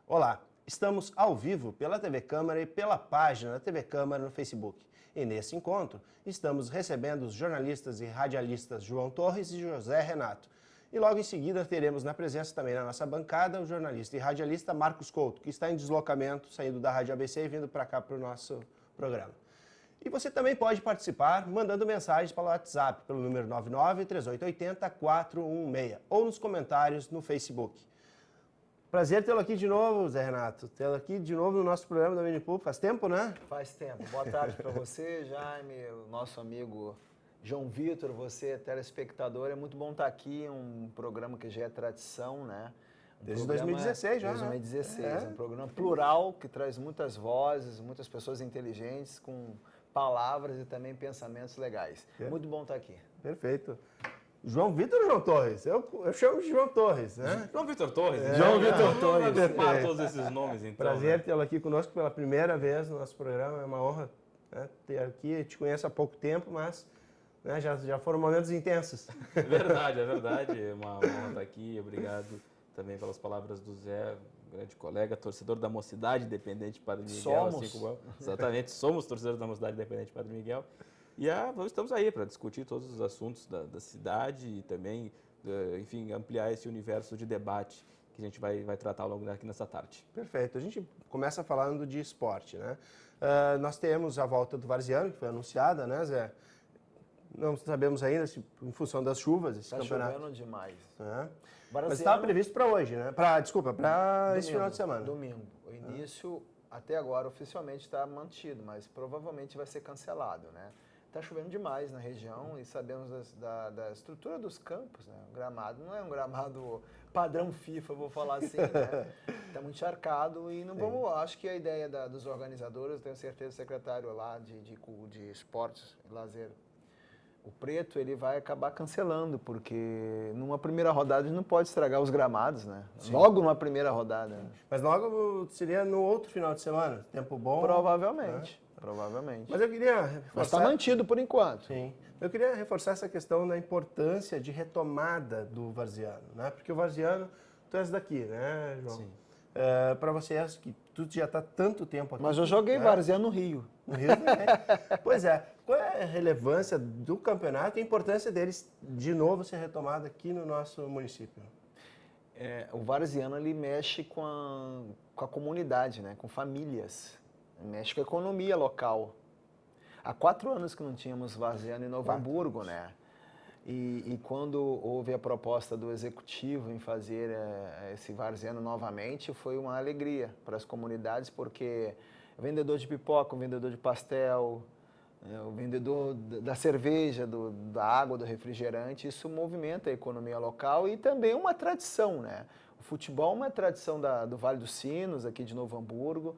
Olá, estamos ao vivo pela TV Câmara e pela página da TV Câmara no Facebook. E nesse encontro, estamos recebendo os jornalistas e radialistas João Torres e José Renato. E logo em seguida teremos na presença também na nossa bancada o jornalista e radialista Marcos Couto, que está em deslocamento, saindo da Rádio ABC e vindo para cá para o nosso programa. E você também pode participar mandando mensagens pelo WhatsApp, pelo número 993880-416 ou nos comentários no Facebook. Prazer tê-lo aqui de novo, Zé Renato. Tê-lo aqui de novo no nosso programa da Minipub. Faz tempo, né? Faz tempo. Boa tarde para você, Jaime, o nosso amigo João Vitor, você, telespectador. É muito bom estar aqui, um programa que já é tradição, né? Desde 2016 já. Desde 2016. Um programa plural que traz muitas vozes, muitas pessoas inteligentes, com palavras e também pensamentos legais. Muito bom estar aqui. Perfeito. João Vitor ou João Torres? Eu chamo de João Torres, né? João Vitor Torres. João Vitor Torres. Vamos todos esses nomes, então. Prazer tê-lo aqui conosco pela primeira vez no nosso programa. É uma honra, né, ter aqui. Eu te conheço há pouco tempo, mas, né, já foram momentos intensos. É verdade. É uma honra estar aqui. Obrigado também pelas palavras do Zé, grande colega, torcedor da Mocidade Independente Padre Miguel. Somos. Assim como exatamente, somos torcedores da Mocidade Independente Padre Miguel. E estamos aí para discutir todos os assuntos da cidade e também, enfim, ampliar esse universo de debate que a gente vai tratar ao longo daqui nessa tarde. Perfeito. A gente começa falando de esporte, né? Nós temos a volta do Varziano, que foi anunciada, né, Zé? Não sabemos ainda, em função das chuvas, esse campeonato. Está chovendo demais. Mas estava previsto para hoje, né? Para esse final de semana. Domingo. O início, até agora, oficialmente está mantido, mas provavelmente vai ser cancelado, né? Está chovendo demais na região e sabemos da estrutura dos campos, né? O gramado não é um gramado padrão FIFA, vou falar assim, né? Está muito encharcado e não vamos, acho que a ideia dos organizadores, tenho certeza, o secretário lá de esportes e lazer, o Preto, ele vai acabar cancelando, porque numa primeira rodada a gente não pode estragar os gramados, né? Sim. Logo numa primeira rodada. Né? Mas logo seria no outro final de semana? Tempo bom? Provavelmente. Né? Provavelmente. Mas eu queria reforçar... Mas está mantido por enquanto. Sim. Eu queria reforçar essa questão da importância de retomada do Varziano, né? Porque o Varziano, tu és daqui, né, João? Sim. Para vocês, que tu já está tanto tempo aqui. Mas eu joguei Varziano no Rio. No Rio também. Pois é. Qual é a relevância do campeonato e a importância deles, de novo, ser retomado aqui no nosso município? O Varziano, ele mexe com a comunidade, né? Com famílias. Mexe com a economia local. Há 4 anos que não tínhamos Varziano em Novo Hamburgo, né? E quando houve a proposta do executivo em fazer esse Varziano novamente, foi uma alegria para as comunidades, porque o vendedor de pipoca, o vendedor de pastel, o vendedor da cerveja, da água, do refrigerante, isso movimenta a economia local e também uma tradição, né? O futebol é uma tradição do Vale dos Sinos, aqui de Novo Hamburgo.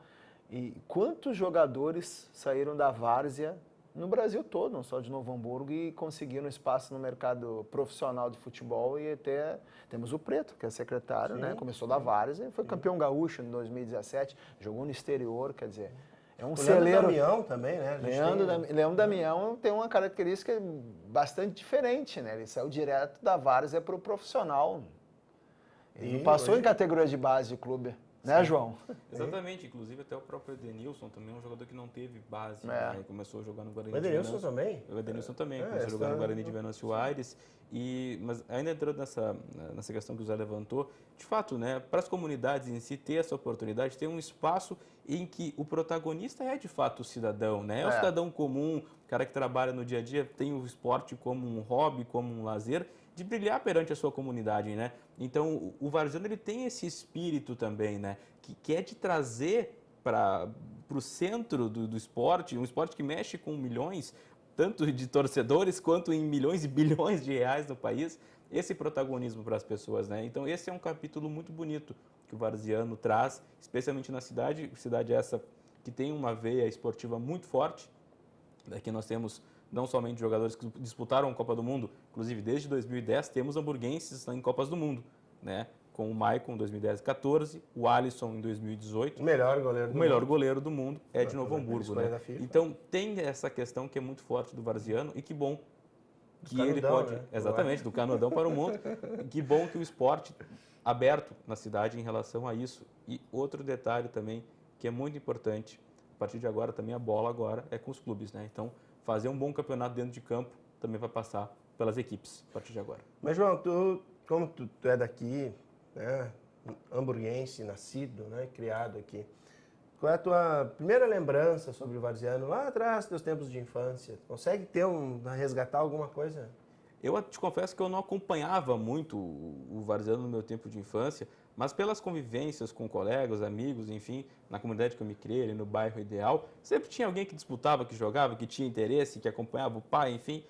E quantos jogadores saíram da várzea no Brasil todo, não só de Novo Hamburgo, e conseguiram espaço no mercado profissional de futebol. E até temos o Preto, que é secretário, né? Começou da várzea, foi campeão gaúcho em 2017, jogou no exterior, quer dizer, é um celeiro. Leandro Damião também, né? Leandro Damião tem uma característica bastante diferente, né? Ele saiu direto da várzea para o profissional. Ele não passou em categoria de base de clube. Né, João? Exatamente, inclusive até o próprio Edenilson também é um jogador que não teve base, né? Começou a jogar no Guarani de Venâncio. O Edenilson também? O Edenilson também, começou a jogar no Guarani de Venâncio Aires. Mas ainda entrando nessa questão que o Zé levantou, de fato, né, para as comunidades em si ter essa oportunidade, ter um espaço em que o protagonista é de fato o cidadão, né? É o cidadão comum, o cara que trabalha no dia a dia, tem o esporte como um hobby, como um lazer, de brilhar perante a sua comunidade, né? Então, o Varziano, ele tem esse espírito também, né? Que é de trazer para o centro do esporte, um esporte que mexe com milhões, tanto de torcedores quanto em milhões e bilhões de reais no país, esse protagonismo para as pessoas, né? Então, esse é um capítulo muito bonito que o Varziano traz, especialmente na cidade essa que tem uma veia esportiva muito forte. Daqui nós temos não somente jogadores que disputaram a Copa do Mundo, inclusive desde 2010 temos hamburguenses em Copas do Mundo, né? com o Maicon em 2010 e 14, o Alisson em 2018. O melhor goleiro do O melhor mundo. goleiro do mundo é de Novo Hamburgo, escolha né? da FIFA. Então tem essa questão que é muito forte do Varziano e que bom que ele Canudão, pode, né? exatamente, do canudão para o mundo. Que bom que o esporte aberto na cidade em relação a isso. E outro detalhe também que é muito importante, a partir de agora também a bola agora é com os clubes, né? Então fazer um bom campeonato dentro de campo também vai passar pelas equipes a partir de agora. Mas, João, como tu é daqui, né, hamburguense, nascido, né, criado aqui, qual é a tua primeira lembrança sobre o Varziano lá atrás, teus tempos de infância? Consegue resgatar alguma coisa? Eu te confesso que eu não acompanhava muito o Varziano no meu tempo de infância, mas pelas convivências com colegas, amigos, enfim, na comunidade que eu me criei, ali no bairro Ideal, sempre tinha alguém que disputava, que jogava, que tinha interesse, que acompanhava o pai, enfim.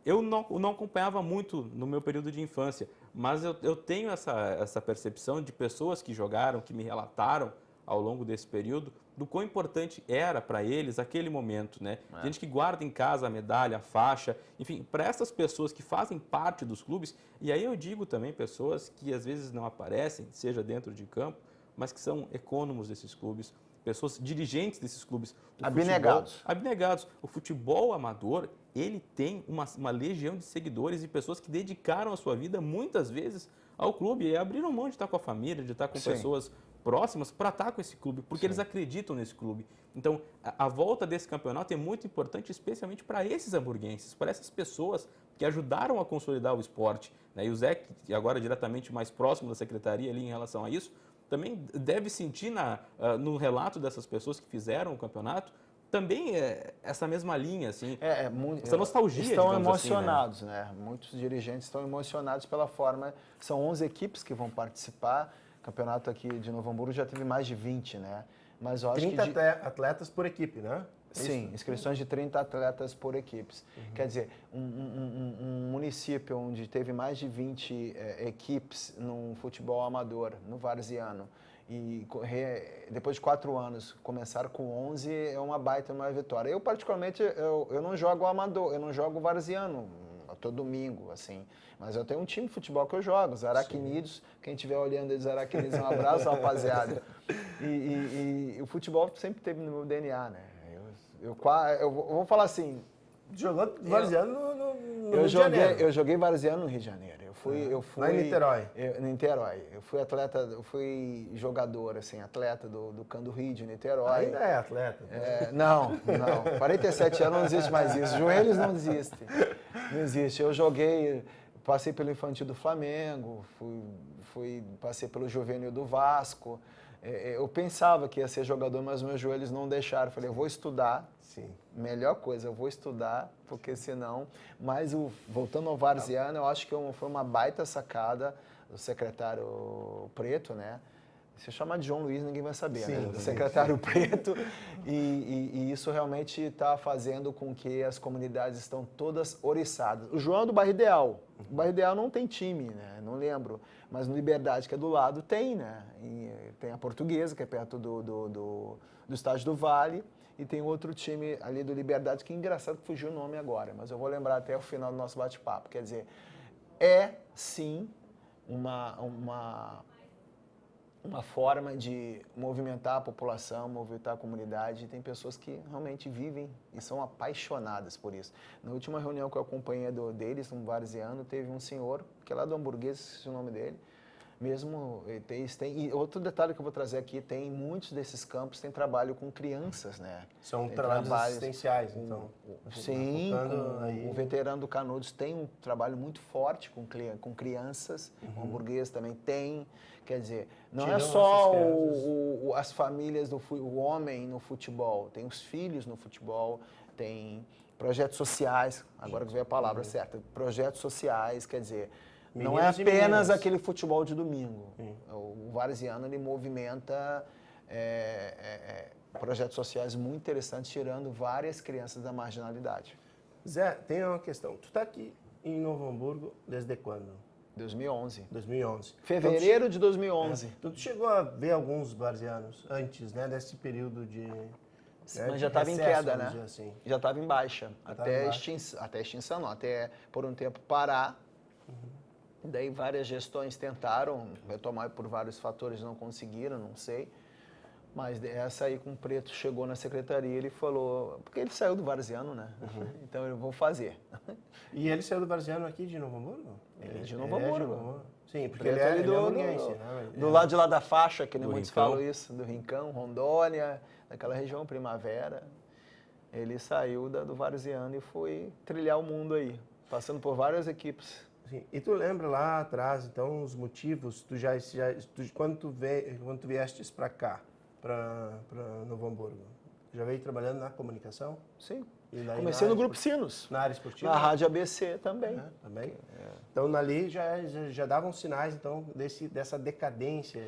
Eu não acompanhava muito no meu período de infância, mas eu tenho essa percepção de pessoas que jogaram, que me relataram ao longo desse período, do quão importante era para eles aquele momento, né? Gente que guarda em casa a medalha, a faixa, enfim, para essas pessoas que fazem parte dos clubes, e aí eu digo também pessoas que às vezes não aparecem, seja dentro de campo, mas que são econômicos desses clubes, pessoas dirigentes desses clubes. Abnegados. Abnegados. O futebol amador, ele tem uma legião de seguidores e pessoas que dedicaram a sua vida muitas vezes ao clube e abriram mão de estar com a família, de estar com pessoas próximas para estar com esse clube, porque eles acreditam nesse clube. Então, a volta desse campeonato é muito importante, especialmente para esses hamburguenses, para essas pessoas que ajudaram a consolidar o esporte, né? E o Zé, que agora é diretamente mais próximo da secretaria ali em relação a isso, também deve sentir no relato dessas pessoas que fizeram o campeonato, também essa mesma linha, assim, essa nostalgia, estão digamos emocionados, assim, né? Muitos dirigentes estão emocionados pela forma. São 11 equipes que vão participar. O campeonato aqui de Novo Hamburgo já teve mais de 20, né? Mas eu acho 30 atletas por equipe, né? Sim, inscrições de 30 atletas por equipes. Quer dizer, um município onde teve mais de 20 equipes no futebol amador, no Varziano, e depois de 4 anos começar com 11 é uma baita, uma vitória. Eu, particularmente, eu não jogo amador, eu não jogo Varziano todo domingo, assim. Mas eu tenho um time de futebol que eu jogo, os Aracnídeos. Quem estiver olhando os Aracnídeos, um abraço, rapaziada. E o futebol sempre teve no meu DNA, né? Eu vou falar assim... Jogou Varziano no Rio de Janeiro. Eu joguei Varziano no Rio de Janeiro. Eu fui lá em Niterói. Em Niterói. Eu fui atleta, eu fui jogador, assim, atleta do Cando Rio de Niterói. Ainda é atleta. Não. 47 anos não existe mais isso. Joelhos não existem. Não existe. Eu joguei, passei pelo infantil do Flamengo, passei pelo juvenil do Vasco. Eu pensava que ia ser jogador, mas meus joelhos não deixaram. Falei, eu vou estudar. Sim. Melhor coisa, eu vou estudar, porque senão... Mas, voltando ao Varziano, eu acho que foi uma baita sacada do secretário Preto, né? Se eu chamar de João Luiz, ninguém vai saber, né? Do secretário Preto. E isso realmente está fazendo com que as comunidades estão todas oriçadas. O João é do Bairro Ideal. O Bairro Ideal não tem time, né? Não lembro. Mas no Liberdade, que é do lado, tem, né? E tem a Portuguesa, que é perto do Estádio do Vale. E tem outro time ali do Liberdade, que é engraçado que fugiu o nome agora, mas eu vou lembrar até o final do nosso bate-papo. Quer dizer, sim uma forma de movimentar a população, movimentar a comunidade. Tem pessoas que realmente vivem e são apaixonadas por isso. Na última reunião que eu acompanhei deles, um varziano, teve um senhor, que é lá do Hamburguês, esqueci o nome dele, mesmo, e outro detalhe que eu vou trazer aqui, tem muitos desses campos têm trabalho com crianças, né? São trabalhos assistenciais, então. Sim, o Veterano do Canudos tem um trabalho muito forte com crianças, o Hamburguês também tem, quer dizer, não é só as famílias, o homem no futebol, tem os filhos no futebol, tem projetos sociais, agora que veio a palavra certa, projetos sociais, quer dizer, não é apenas aquele futebol de domingo. O Varziano, ele movimenta projetos sociais muito interessantes, tirando várias crianças da marginalidade. Zé, tem uma questão. Tu está aqui em Novo Hamburgo desde quando? 2011. 2011. Fevereiro de 2011. Então, tu chegou a ver alguns varzianos antes, né, desse período de... Mas já estava em queda, né? Assim. Já estava em baixa. Até extinção, não. Até por um tempo parar. Daí várias gestões tentaram retomar por vários fatores, não conseguiram, não sei. Mas essa aí com o Preto chegou na secretaria, ele falou, porque ele saiu do Varziano, né? Então eu vou fazer. E ele saiu do Varziano aqui de Novo Hamburgo? Ele é de Novo Hamburgo. Sim, porque Preto ele é ali do hamburguense, né? do lado de lá da faixa, que nem Do muitos Rincão. falam isso, do Rincão, Rondônia, daquela região, Primavera. Ele saiu do Varziano e foi trilhar o mundo aí, passando por várias equipes. Sim. E tu lembra lá atrás, então, os motivos, quando tu viestes para cá, para Novo Hamburgo, já veio trabalhando na comunicação? Sim. E daí Comecei no Grupo Sinos, na área esportiva? na Rádio ABC também. Também. Então, ali já davam sinais, então, dessa decadência.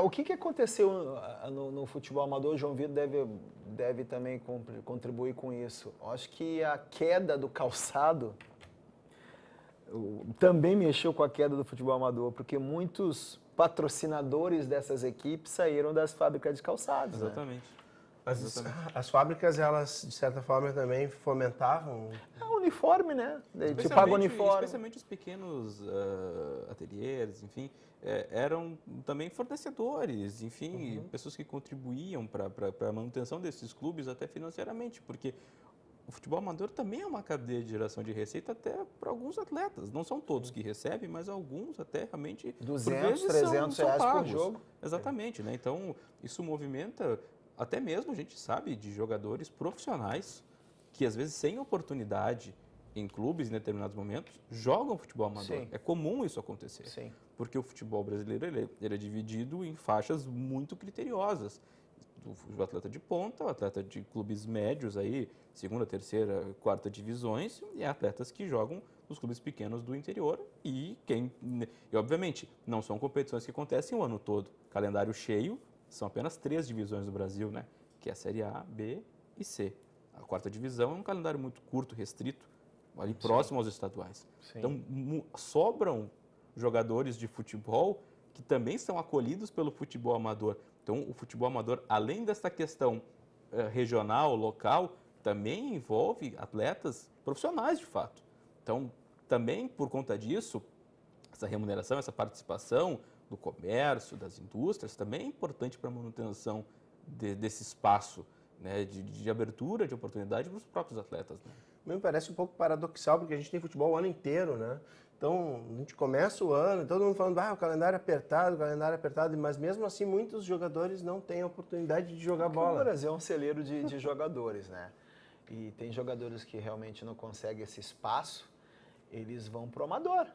O que aconteceu no futebol amador, o João Vitor deve também contribuir com isso. Eu acho que a queda do calçado também mexeu com a queda do futebol amador, porque muitos patrocinadores dessas equipes saíram das fábricas de calçados. Né? Exatamente. As fábricas, elas, de certa forma, também fomentavam... Uniforme, né? Te paga uniforme. Especialmente os pequenos ateliês, enfim, eram também fornecedores, enfim, pessoas que contribuíam para a manutenção desses clubes até financeiramente, porque o futebol amador também é uma cadeia de geração de receita até para alguns atletas. Não são todos que recebem, mas alguns até realmente... 200, 300 reais por jogo. Exatamente, né? Então, isso movimenta... Até mesmo a gente sabe de jogadores profissionais que, às vezes, sem oportunidade em clubes em determinados momentos, jogam futebol amador. Sim. É comum isso acontecer. Sim. Porque o futebol brasileiro ele é dividido em faixas muito criteriosas. O atleta de ponta, o atleta de clubes médios, aí, segunda, terceira, quarta divisões, e atletas que jogam nos clubes pequenos do interior. E, obviamente, não são competições que acontecem o ano todo. Calendário cheio. São apenas 3 divisões do Brasil, né? Que é a Série A, B e C. A quarta divisão é um calendário muito curto, restrito, ali próximo aos estaduais. Sim. Então, sobram jogadores de futebol que também são acolhidos pelo futebol amador. Então, o futebol amador, além dessa questão regional, local, também envolve atletas profissionais, de fato. Então, também por conta disso, essa remuneração, essa participação do comércio, das indústrias, também é importante para a manutenção desse espaço, né, de abertura de oportunidade para os próprios atletas. Né? Me parece um pouco paradoxal, porque a gente tem futebol o ano inteiro, né? Então, a gente começa o ano, todo mundo falando, o calendário é apertado, mas mesmo assim muitos jogadores não têm a oportunidade de jogar bola. O Brasil é um celeiro de jogadores, né? E tem jogadores que realmente não conseguem esse espaço, eles vão pro amador.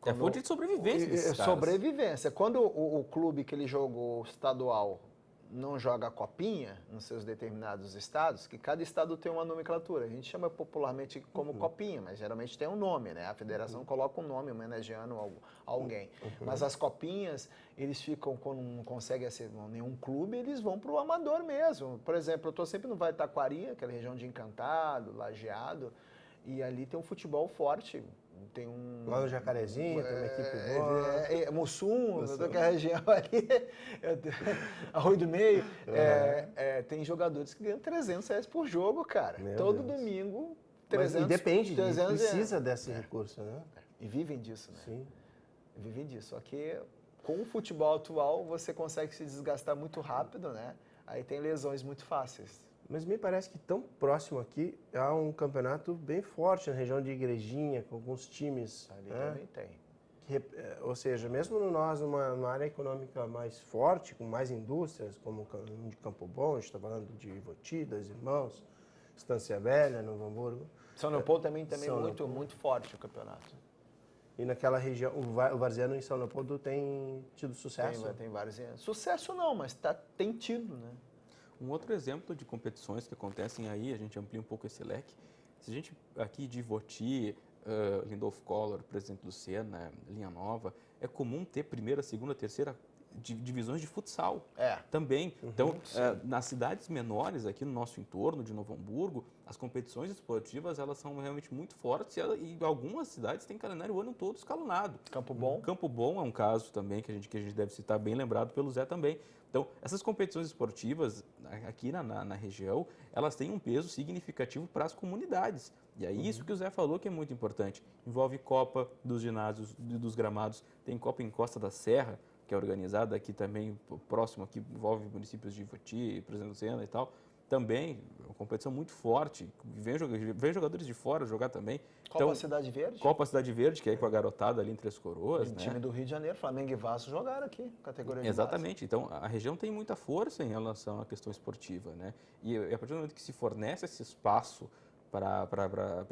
É fonte de sobrevivência desses caras. Sobrevivência. Quando o clube que ele jogou estadual não joga a copinha nos seus determinados estados, que cada estado tem uma nomenclatura. A gente chama popularmente como copinha, mas geralmente tem um nome, né? A federação coloca um nome homenageando alguém. Mas as copinhas, eles ficam, quando não conseguem acertar nenhum clube, eles vão para o amador mesmo. Por exemplo, eu estou sempre no Vale do Taquari, aquela região de Encantado, Lajeado, e ali tem um futebol forte. Tem lá no Jacarezinho, tem uma equipe boa. Mussum, que é a região ali, Arroio do Meio. Tem jogadores que ganham 300 reais por jogo, cara. Todo domingo, 300. E depende, 300 precisa desse recurso, né? E vivem disso, né? Sim. Vivem disso. Só que com o futebol atual, você consegue se desgastar muito rápido, né? Aí tem lesões muito fáceis. Mas me parece que tão próximo aqui há um campeonato bem forte na região de Igrejinha, com alguns times. Ali também tem. Ou seja, mesmo nós, numa área econômica mais forte, com mais indústrias, como o de Campo Bom, a gente está falando de Ivoti, Dois Irmãos, Estância Velha, Novo Hamburgo. São Leopoldo também muito forte o campeonato. E naquela região, o Varziano em São Leopoldo tem tido sucesso? Tem vários. Sucesso não, mas tem tido, né? Um outro exemplo de competições que acontecem aí, a gente amplia um pouco esse leque. Se a gente aqui de Ivoti, Lindolfo Collor, Presidente Lucena, Linha Nova, é comum ter primeira, segunda, terceira divisões de futsal É. também. Então, nas cidades menores aqui no nosso entorno de Novo Hamburgo, as competições esportivas elas são realmente muito fortes e algumas cidades têm calendário o ano todo escalonado. Campo Bom. Campo Bom é um caso também que a gente deve citar, bem lembrado pelo Zé também. Então, essas competições esportivas aqui na região, elas têm um peso significativo para as comunidades. E é isso que o Zé falou que é muito importante. Envolve Copa dos ginásios, dos gramados, tem Copa em Costa da Serra, que é organizada aqui também, próximo aqui, envolve municípios de Ivoti, Presidente Lucena e tal. Também, uma competição muito forte. Vem jogadores de fora jogar também. Copa Cidade Verde? Copa Cidade Verde, que é com a garotada ali em Três Coroas. O time do Rio de Janeiro, Flamengo e Vasco jogaram aqui, categoria de Exatamente. Então, a região tem muita força em relação à questão esportiva, né? E a partir do momento que se fornece esse espaço para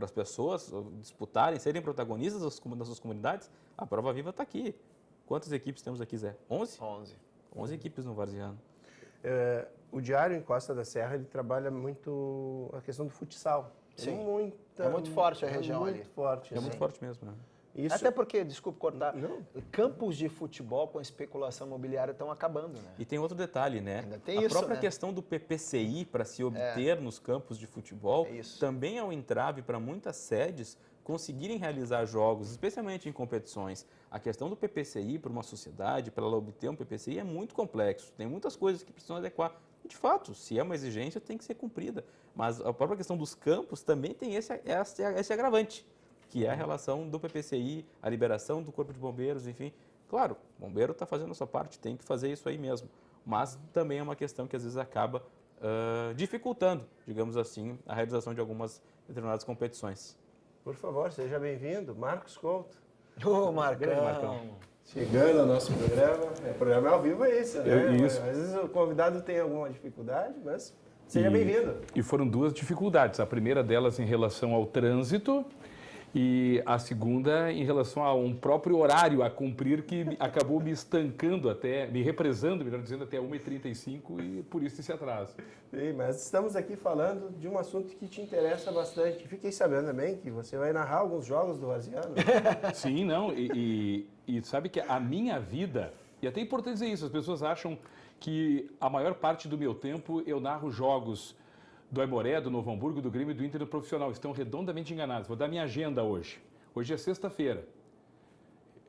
as pessoas disputarem, serem protagonistas das suas comunidades, a prova viva está aqui. Quantas equipes temos aqui, Zé? 11? 11 equipes no Varziano. O Diário em Costa da Serra, ele trabalha muito a questão do futsal. Sim. É muito forte a região muito ali. Forte, É muito forte mesmo, né? Isso, Até porque, desculpe cortar, Não. campos de futebol com especulação imobiliária estão acabando, né? E tem outro detalhe, né? Ainda tem a isso, própria né? questão do PPCI para se obter nos campos de futebol É isso. também é um entrave para muitas sedes conseguirem realizar jogos, especialmente em competições. A questão do PPCI para uma sociedade, para ela obter um PPCI, é muito complexo. Tem muitas coisas que precisam adequar. E, de fato, se é uma exigência, tem que ser cumprida. Mas a própria questão dos campos também tem esse agravante, que é a relação do PPCI, a liberação do Corpo de Bombeiros, enfim. Claro, o bombeiro está fazendo a sua parte, tem que fazer isso aí mesmo. Mas também é uma questão que às vezes acaba dificultando, digamos assim, a realização de algumas determinadas competições. Por favor, seja bem-vindo, Marcos Couto. Ô, Marcão! Grande Marcão. Chegando ao nosso programa. O programa ao vivo é isso, né? Isso. Às vezes o convidado tem alguma dificuldade, mas seja bem-vindo. E foram duas dificuldades. A primeira delas em relação ao trânsito e a segunda em relação a um próprio horário a cumprir que acabou me estancando até, me represando, melhor dizendo, até 1h35 e por isso esse atraso. Sim, mas estamos aqui falando de um assunto que te interessa bastante. Fiquei sabendo também que você vai narrar alguns jogos do Varziano. Sim, não, e sabe que a minha vida, e até é importante dizer isso, as pessoas acham que a maior parte do meu tempo eu narro jogos do Aimoré, do Novo Hamburgo, do Grêmio e do Inter do Profissional. Estão redondamente enganados. Vou dar minha agenda hoje. Hoje é sexta-feira.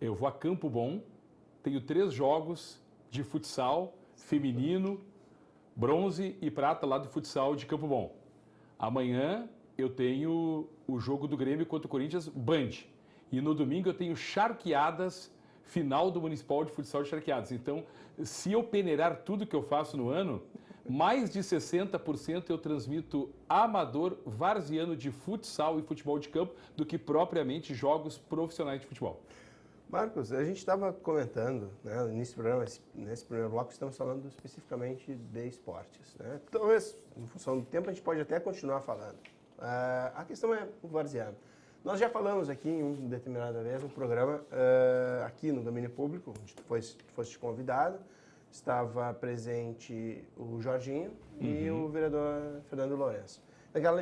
Eu vou a Campo Bom, tenho 3 jogos de futsal feminino, bronze e prata lá do futsal de Campo Bom. Amanhã eu tenho o jogo do Grêmio contra o Corinthians, Band. E no domingo eu tenho Charqueadas, final do Municipal de Futsal de Charqueadas. Então, se eu peneirar tudo que eu faço no ano, mais de 60% eu transmito amador varziano de futsal e futebol de campo do que propriamente jogos profissionais de futebol. Marcos, a gente estava comentando, né, no início do programa, nesse primeiro bloco, estamos falando especificamente de esportes. Né? Talvez, em função do tempo, a gente pode até continuar falando. A questão é o varziano. Nós já falamos aqui em uma determinada vez no programa, aqui no domínio público, onde tu foste convidado, estava presente o Jorginho e o vereador Fernando Lourenço.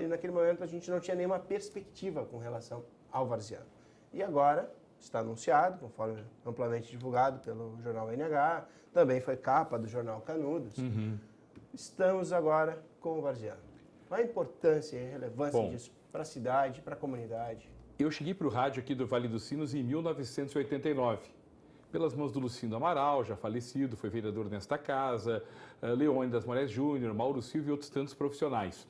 Naquele momento a gente não tinha nenhuma perspectiva com relação ao varziano. E agora está anunciado, conforme amplamente divulgado pelo jornal NH, também foi capa do jornal Canudos. Estamos agora com o varziano. Qual a importância e a relevância disso para a cidade, para a comunidade? Eu cheguei para o rádio aqui do Vale dos Sinos em 1989. Pelas mãos do Lucindo Amaral, já falecido, foi vereador nesta casa, Leônidas Moraes Júnior, Mauro Silva e outros tantos profissionais.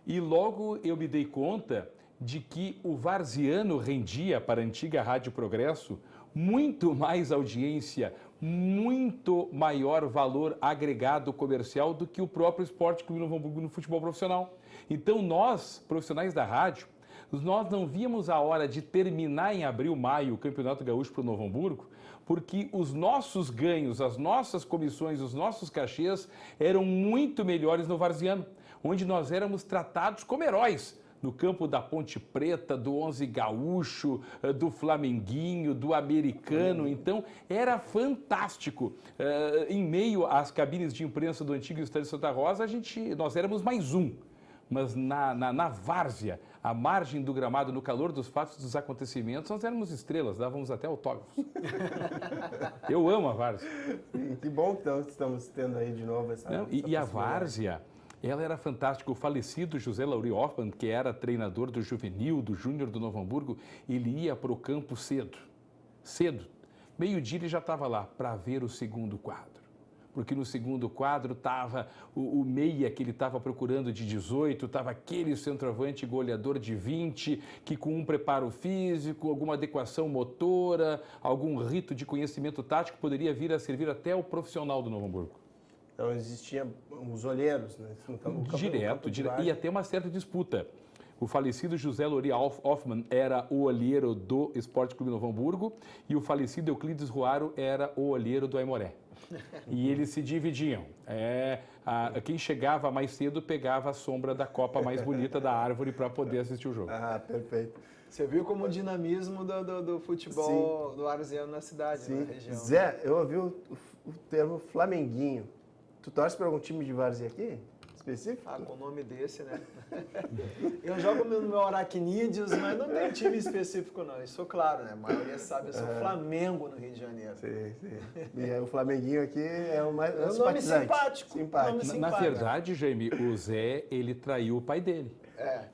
E logo eu me dei conta de que o varziano rendia para a antiga Rádio Progresso muito mais audiência, muito maior valor agregado comercial do que o próprio Esporte Clube Novo Hamburgo no futebol profissional. Então nós, profissionais da rádio, nós não víamos a hora de terminar em abril, maio o Campeonato Gaúcho para o Novo Hamburgo, porque os nossos ganhos, as nossas comissões, os nossos cachês eram muito melhores no varziano, onde nós éramos tratados como heróis, no campo da Ponte Preta, do 11 Gaúcho, do Flamenguinho, do Americano. Então, era fantástico. Em meio às cabines de imprensa do antigo Estádio Santa Rosa, nós éramos mais um. mas na várzea, à margem do gramado, no calor dos fatos, dos acontecimentos, nós éramos estrelas, dávamos até autógrafos. Eu amo a várzea. Sim, que bom que estamos tendo aí de novo essa Não, e a várzea, ela era fantástica. O falecido José Lauri Hoffmann, que era treinador do juvenil, do júnior do Novo Hamburgo, ele ia para o campo cedo. Meio-dia ele já estava lá para ver o segundo quadro. Porque no segundo quadro estava o meia que ele estava procurando de 18, estava aquele centroavante goleador de 20, que com um preparo físico, alguma adequação motora, algum rito de conhecimento tático, poderia vir a servir até o profissional do Novo Hamburgo. Então existia os olheiros, né? Direto, ia ter uma certa disputa. O falecido José Lauri Hoffmann era o olheiro do Esporte Clube Novo Hamburgo e o falecido Euclides Ruaro era o olheiro do Aimoré. E eles se dividiam. Quem chegava mais cedo pegava a sombra da copa mais bonita da árvore para poder assistir o jogo. Ah, perfeito. Você viu como o dinamismo do futebol do arziano na cidade, na região. Zé, eu ouvi o termo flamenguinho. Tu torce para algum time de várzea aqui? Específico? Ah, com o nome desse, né? Eu jogo no meu Aracnídeos, mas não tem time específico, não. Isso claro, né? A maioria sabe, eu sou Flamengo no Rio de Janeiro. Sim. E aí, o flamenguinho aqui é o mais É um nome simpatizante. simpático. Simpático. Na verdade, Jaime, o Zé, ele traiu o pai dele.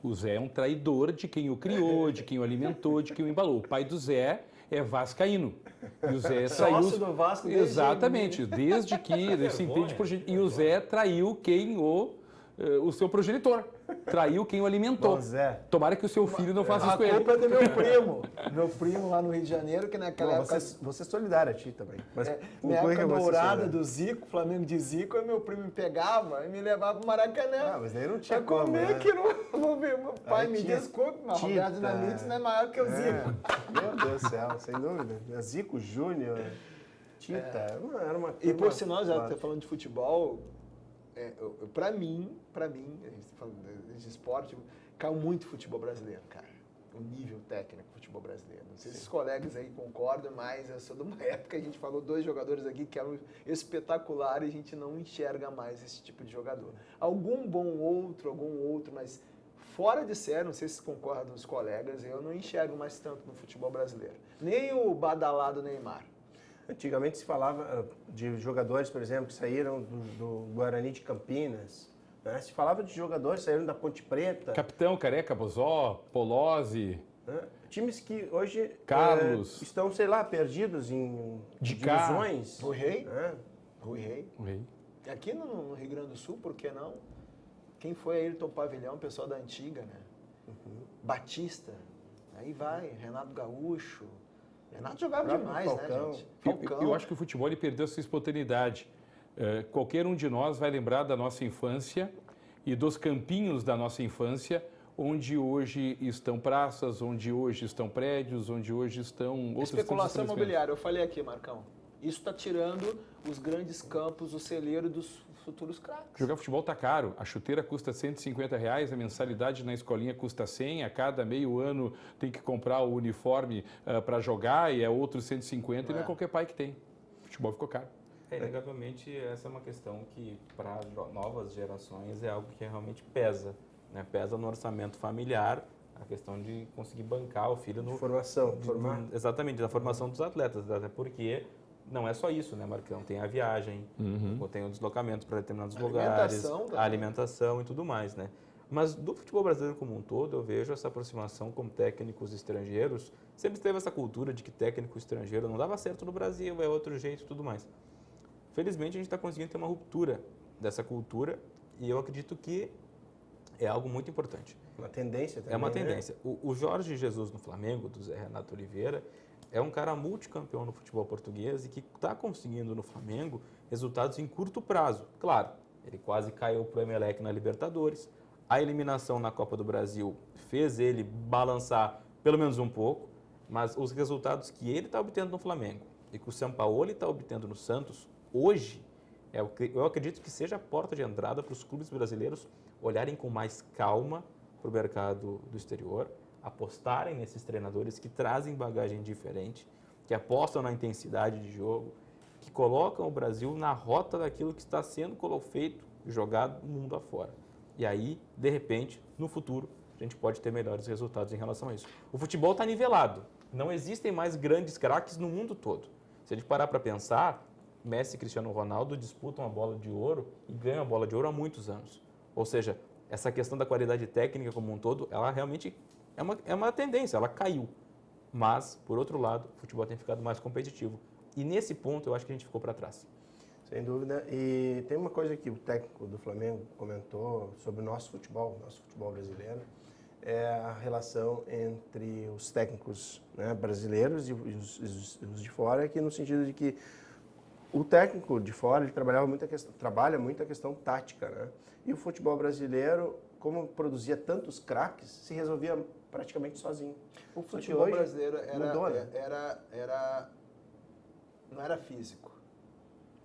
O Zé é um traidor de quem o criou, de quem o alimentou, de quem o embalou. O pai do Zé é vascaíno. E o Zé Sócio do Vasco desde... Exatamente, desde que ele se entende por gente. E o Zé traiu quem o seu progenitor. Traiu quem o alimentou. Bom, Zé. Tomara que o seu filho não faça isso com ele. A culpa é do meu primo. Meu primo lá no Rio de Janeiro, que naquela época... Você é solidário a ti também. Mas minha época dourada do Zico, Flamengo de Zico, aí meu primo me pegava e me levava pro Maracanã. Ah, mas daí não tinha pra comer, né? que não vou ver. Meu pai, Aí me tinha desculpe, mas o Roberto Dinamites não é maior que o Zico. Meu Deus do céu, sem dúvida. Zico Júnior, Tita, era uma E por turma sinal, já forte. tá falando de futebol, pra mim, a gente tá falando de esporte, caiu muito o futebol brasileiro, cara. O nível técnico do futebol brasileiro. Não sei se os colegas aí concordam, mas eu sou de uma época que a gente falou 2 jogadores aqui que eram espetaculares e a gente não enxerga mais esse tipo de jogador. Algum outro, mas fora de série, não sei se concordam os colegas, eu não enxergo mais tanto no futebol brasileiro. Nem o badalado Neymar. Antigamente se falava de jogadores, por exemplo, que saíram do Guarani de Campinas. Né? Se falava de jogadores que saíram da Ponte Preta. Capitão, Careca, Bozó, Polozzi. Né? Times que hoje Carlos. estão, sei lá, perdidos em Dicá. divisões. Rui Rei? Né? Rui Rei. O rei. Aqui no Rio Grande do Sul, por que não? Quem foi Ayrton Pavilhão, pessoal da antiga, né? Batista. Aí vai, Renato Gaúcho. Renato jogava Próprio demais, Falcão. né, gente? Falcão. Eu acho que o futebol ele perdeu sua espontaneidade. Qualquer um de nós vai lembrar da nossa infância e dos campinhos da nossa infância, onde hoje estão praças, onde hoje estão prédios, onde hoje estão outros Especulação imobiliária, eu falei aqui, Marcão. Isso está tirando os grandes campos, o celeiro dos futuros craques. Jogar futebol tá caro. A chuteira custa R$150, a mensalidade na escolinha custa 100, a cada meio ano tem que comprar o uniforme para jogar e é outro 150 e não é qualquer pai que tem. O futebol ficou caro. Inegavelmente, essa é uma questão que, para novas gerações, é algo que realmente pesa. Né? Pesa no orçamento familiar, a questão de conseguir bancar o filho no... Formação. Exatamente, da formação dos atletas. Até porque não é só isso, né, Marcão? Tem a viagem, tem o deslocamento para determinados lugares, a alimentação e tudo mais, né? Mas do futebol brasileiro como um todo, eu vejo essa aproximação com técnicos estrangeiros. Sempre teve essa cultura de que técnico estrangeiro não dava certo no Brasil, é outro jeito e tudo mais. Felizmente, a gente está conseguindo ter uma ruptura dessa cultura e eu acredito que é algo muito importante. Uma tendência também, É uma né? tendência. O Jorge Jesus no Flamengo, do Zé Renato Oliveira, é um cara multicampeão no futebol português e que está conseguindo no Flamengo resultados em curto prazo. Claro, ele quase caiu para o Emelec na Libertadores. A eliminação na Copa do Brasil fez ele balançar pelo menos um pouco, mas os resultados que ele está obtendo no Flamengo e que o Sampaoli está obtendo no Santos, hoje, eu acredito que seja a porta de entrada para os clubes brasileiros olharem com mais calma para o mercado do exterior, apostarem nesses treinadores que trazem bagagem diferente, que apostam na intensidade de jogo, que colocam o Brasil na rota daquilo que está sendo feito e jogado no mundo afora. E aí, de repente, no futuro, a gente pode ter melhores resultados em relação a isso. O futebol está nivelado. Não existem mais grandes craques no mundo todo. Se a gente parar para pensar, Messi e Cristiano Ronaldo disputam a bola de ouro e ganham a bola de ouro há muitos anos. Ou seja, essa questão da qualidade técnica como um todo, ela realmente é uma tendência, ela caiu. Mas, por outro lado, o futebol tem ficado mais competitivo. E nesse ponto, eu acho que a gente ficou para trás. Sem dúvida. E tem uma coisa que o técnico do Flamengo comentou sobre o nosso futebol brasileiro, é a relação entre os técnicos, né, brasileiros e os de fora, que no sentido de que o técnico de fora ele trabalha muito a questão tática, né? E o futebol brasileiro, como produzia tantos craques, se resolvia praticamente sozinho. O futebol hoje brasileiro mudou, né? não era físico.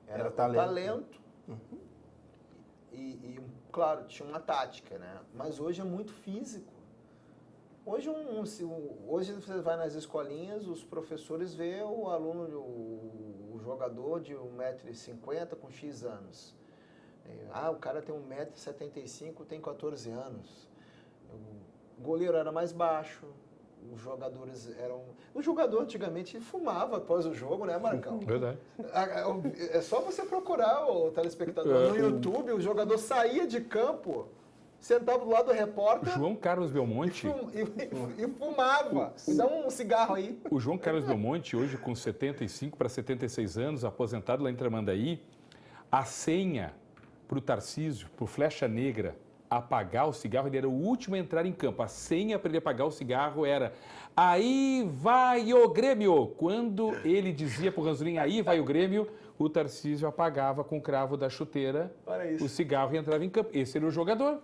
Era talento. E, claro, tinha uma tática, né? Mas hoje é muito físico. Hoje você vai nas escolinhas, os professores vê o aluno, o jogador de 1,50 m com X anos. O cara tem 1,75 m, tem 14 anos. O goleiro era mais baixo, os jogadores eram... O jogador antigamente fumava após o jogo, né, Marcão? Verdade. É só você procurar, o telespectador, no YouTube, o jogador saía de campo, sentava do lado do repórter... João Carlos Belmonte... E fumava. Me dá um cigarro aí. O João Carlos Belmonte, hoje com 75 para 76 anos, aposentado lá em Tramandaí, a senha para o Tarcísio, para o Flecha Negra, apagar o cigarro, ele era o último a entrar em campo. A senha para ele apagar o cigarro era: aí vai o Grêmio. Quando ele dizia para o Ranzolin, aí vai o Grêmio, o Tarcísio apagava com o cravo da chuteira o cigarro e entrava em campo. Esse era o jogador.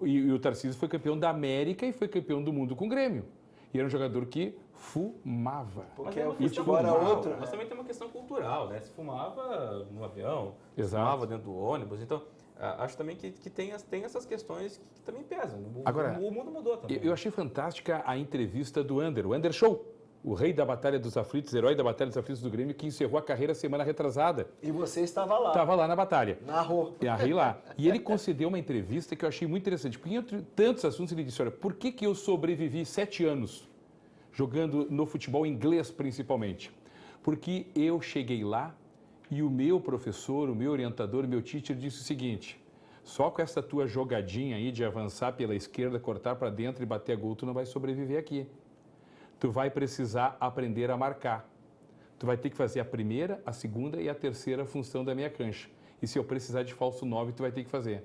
E o Tarcísio foi campeão da América e foi campeão do mundo com o Grêmio. E era um jogador que fumava. Porque o futebol era outro. Mas também tem uma questão cultural, né? Se fumava no avião, Exato. fumava dentro do ônibus. Então, acho também que tem essas questões que também pesam. Agora, o mundo mudou também. Eu achei fantástica a entrevista do Ander, o Ander Show, o rei da Batalha dos Aflitos, herói da Batalha dos Aflitos do Grêmio, que encerrou a carreira semana retrasada. E você estava lá. Estava lá na batalha. Narrou. Narrei lá. E ele concedeu uma entrevista que eu achei muito interessante, porque entre tantos assuntos ele disse, olha, por que eu sobrevivi 7 anos jogando no futebol inglês principalmente? Porque eu cheguei lá e o meu professor, o meu orientador, o meu teacher disse o seguinte: só com essa tua jogadinha aí de avançar pela esquerda, cortar para dentro e bater a gol, tu não vai sobreviver aqui. Tu vai precisar aprender a marcar. Tu vai ter que fazer a primeira, a segunda e a terceira função da minha cancha. E se eu precisar de falso 9, tu vai ter que fazer.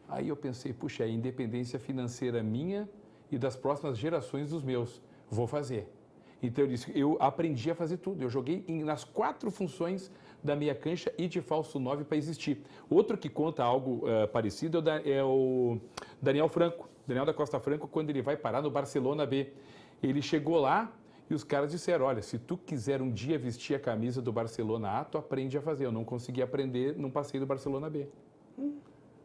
Aí eu pensei, puxa, é a independência financeira minha e das próximas gerações dos meus. Vou fazer. Então eu disse, eu aprendi a fazer tudo. Eu joguei nas 4 funções da meia cancha e de falso 9 para existir. Outro que conta algo parecido é o Daniel Franco, Daniel da Costa Franco, quando ele vai parar no Barcelona B. Ele chegou lá e os caras disseram, olha, se tu quiser um dia vestir a camisa do Barcelona A, tu aprende a fazer. Eu não consegui aprender, não passei do Barcelona B.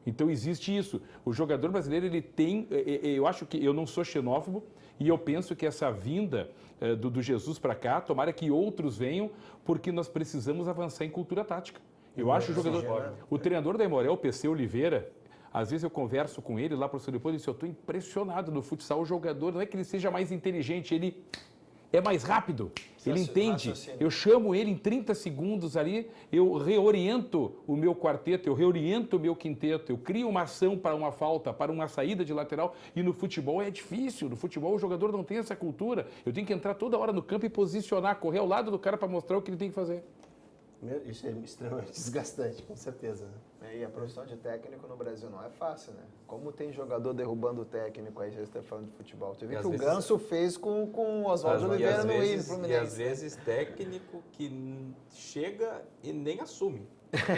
Então existe isso. O jogador brasileiro, ele tem, eu acho que eu não sou xenófobo e eu penso que essa vinda do Jesus para cá, tomara que outros venham, porque nós precisamos avançar em cultura tática. Eu acho o jogador, o treinador da Emoré, o PC Oliveira, às vezes eu converso com ele lá, professor, depois eu disse, eu estou impressionado no futsal, o jogador, não é que ele seja mais inteligente, ele é mais rápido, ele entende. Eu chamo ele em 30 segundos ali, eu reoriento o meu quarteto, eu reoriento o meu quinteto, eu crio uma ação para uma falta, para uma saída de lateral, e no futebol é difícil, no futebol o jogador não tem essa cultura, eu tenho que entrar toda hora no campo e posicionar, correr ao lado do cara para mostrar o que ele tem que fazer. Isso é extremamente desgastante, com certeza. E a profissão de técnico no Brasil não é fácil, né? Como tem jogador derrubando o técnico, aí já está falando de futebol. Você viu que o Ganso fez com o Oswaldo Oliveira no Fluminense. E às vezes técnico que chega e nem assume,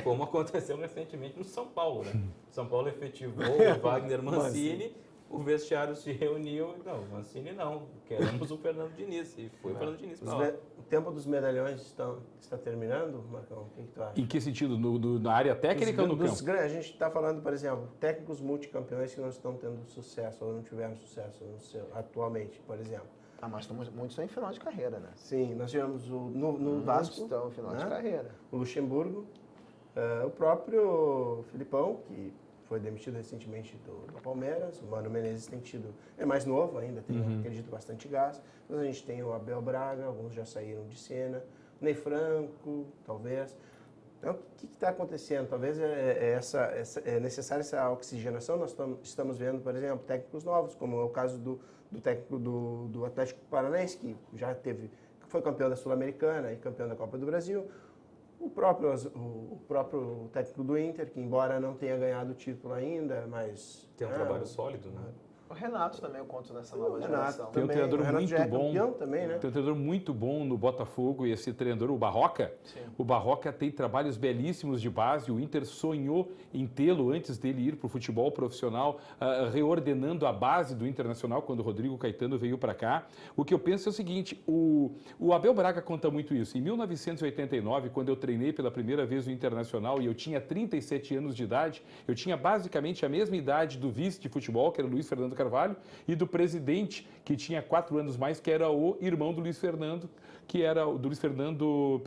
como aconteceu recentemente no São Paulo, né? São Paulo efetivou o Wagner Mancini, o vestiário se reuniu e não, Mancini não, queremos o Fernando Diniz. E foi o Fernando Diniz para lá. O tempo dos medalhões está terminando, Marcão? O que tu acha? Em que sentido? Na área técnica ou no campo? A gente está falando, por exemplo, técnicos multicampeões que não estão tendo sucesso ou não tiveram sucesso atualmente, por exemplo. Mas muitos estão em final de carreira, né? Sim, nós tivemos no Vasco, estão em final de carreira. O Luxemburgo, o próprio Filipão, que foi demitido recentemente do Palmeiras. O Mano Menezes tem tido, é mais novo ainda, tem, acredito, bastante gás. Mas a gente tem o Abel Braga, alguns já saíram de cena. O Ney Franco, talvez. Então, o que está acontecendo? Talvez é necessária essa oxigenação. Nós estamos vendo, por exemplo, técnicos novos, como é o caso do técnico do Atlético Paranaense, que foi campeão da Sul-Americana e campeão da Copa do Brasil. O próprio técnico do Inter, que embora não tenha ganhado o título ainda, mas... Tem um trabalho sólido, né? O Renato também, eu conto nessa nova geração. Tem um treinador muito bom, também, né? tem um treinador muito bom no Botafogo, e esse treinador, o Barroca. Sim. O Barroca tem trabalhos belíssimos de base, o Inter sonhou em tê-lo antes dele ir para o futebol profissional, reordenando a base do Internacional quando o Rodrigo Caetano veio para cá. O que eu penso é o seguinte, o Abel Braga conta muito isso. Em 1989, quando eu treinei pela primeira vez o Internacional e eu tinha 37 anos de idade, eu tinha basicamente a mesma idade do vice de futebol, que era o Luiz Fernando Carvalho, e do presidente, que tinha 4 anos mais, que era o irmão do Luiz Fernando, que era o do Luiz Fernando,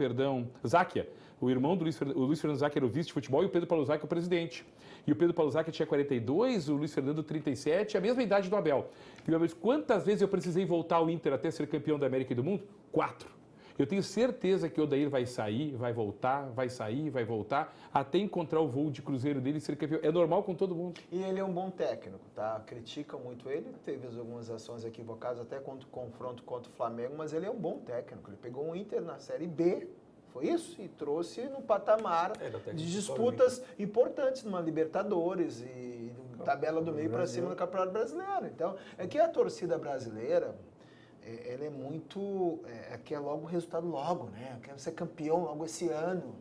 Záquia. O irmão do Luiz Fernando Záquia era o vice de futebol e o Pedro Paulo Záquia o presidente. E o Pedro Paulo Záquia tinha 42, o Luiz Fernando 37, a mesma idade do Abel. E o Abel disse, quantas vezes eu precisei voltar ao Inter até ser campeão da América e do Mundo? 4. Eu tenho certeza que o Odair vai sair, vai voltar, vai sair, vai voltar, até encontrar o voo de cruzeiro dele e ser campeão. É normal com todo mundo. E ele é um bom técnico, tá? Criticam muito ele, teve algumas ações equivocadas, até contra o confronto contra o Flamengo, mas ele é um bom técnico. Ele pegou um Inter na Série B, foi isso? E trouxe no patamar de disputas importantes numa Libertadores e tabela do meio para cima do Campeonato Brasileiro. Então, é que a torcida brasileira... ela é muito... quer logo o resultado logo, né? Quer ser campeão logo esse ano.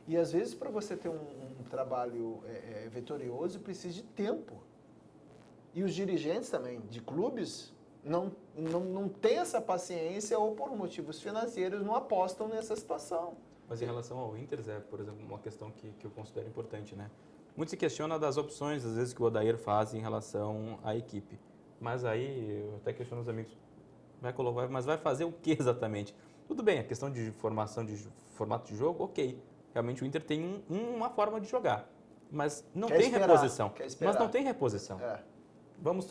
E às vezes para você ter um trabalho vitorioso precisa de tempo. E os dirigentes também de clubes não têm essa paciência ou por motivos financeiros não apostam nessa situação. Mas em relação ao Inter, Zé, por exemplo, uma questão que eu considero importante, né? Muito se questiona das opções, às vezes, que o Odair faz em relação à equipe. Mas aí, eu até questiono os amigos, mas vai fazer o que exatamente? Tudo bem, a questão de formação de formato de jogo, ok. Realmente o Inter tem uma forma de jogar, mas não tem reposição. Mas não tem reposição. Vamos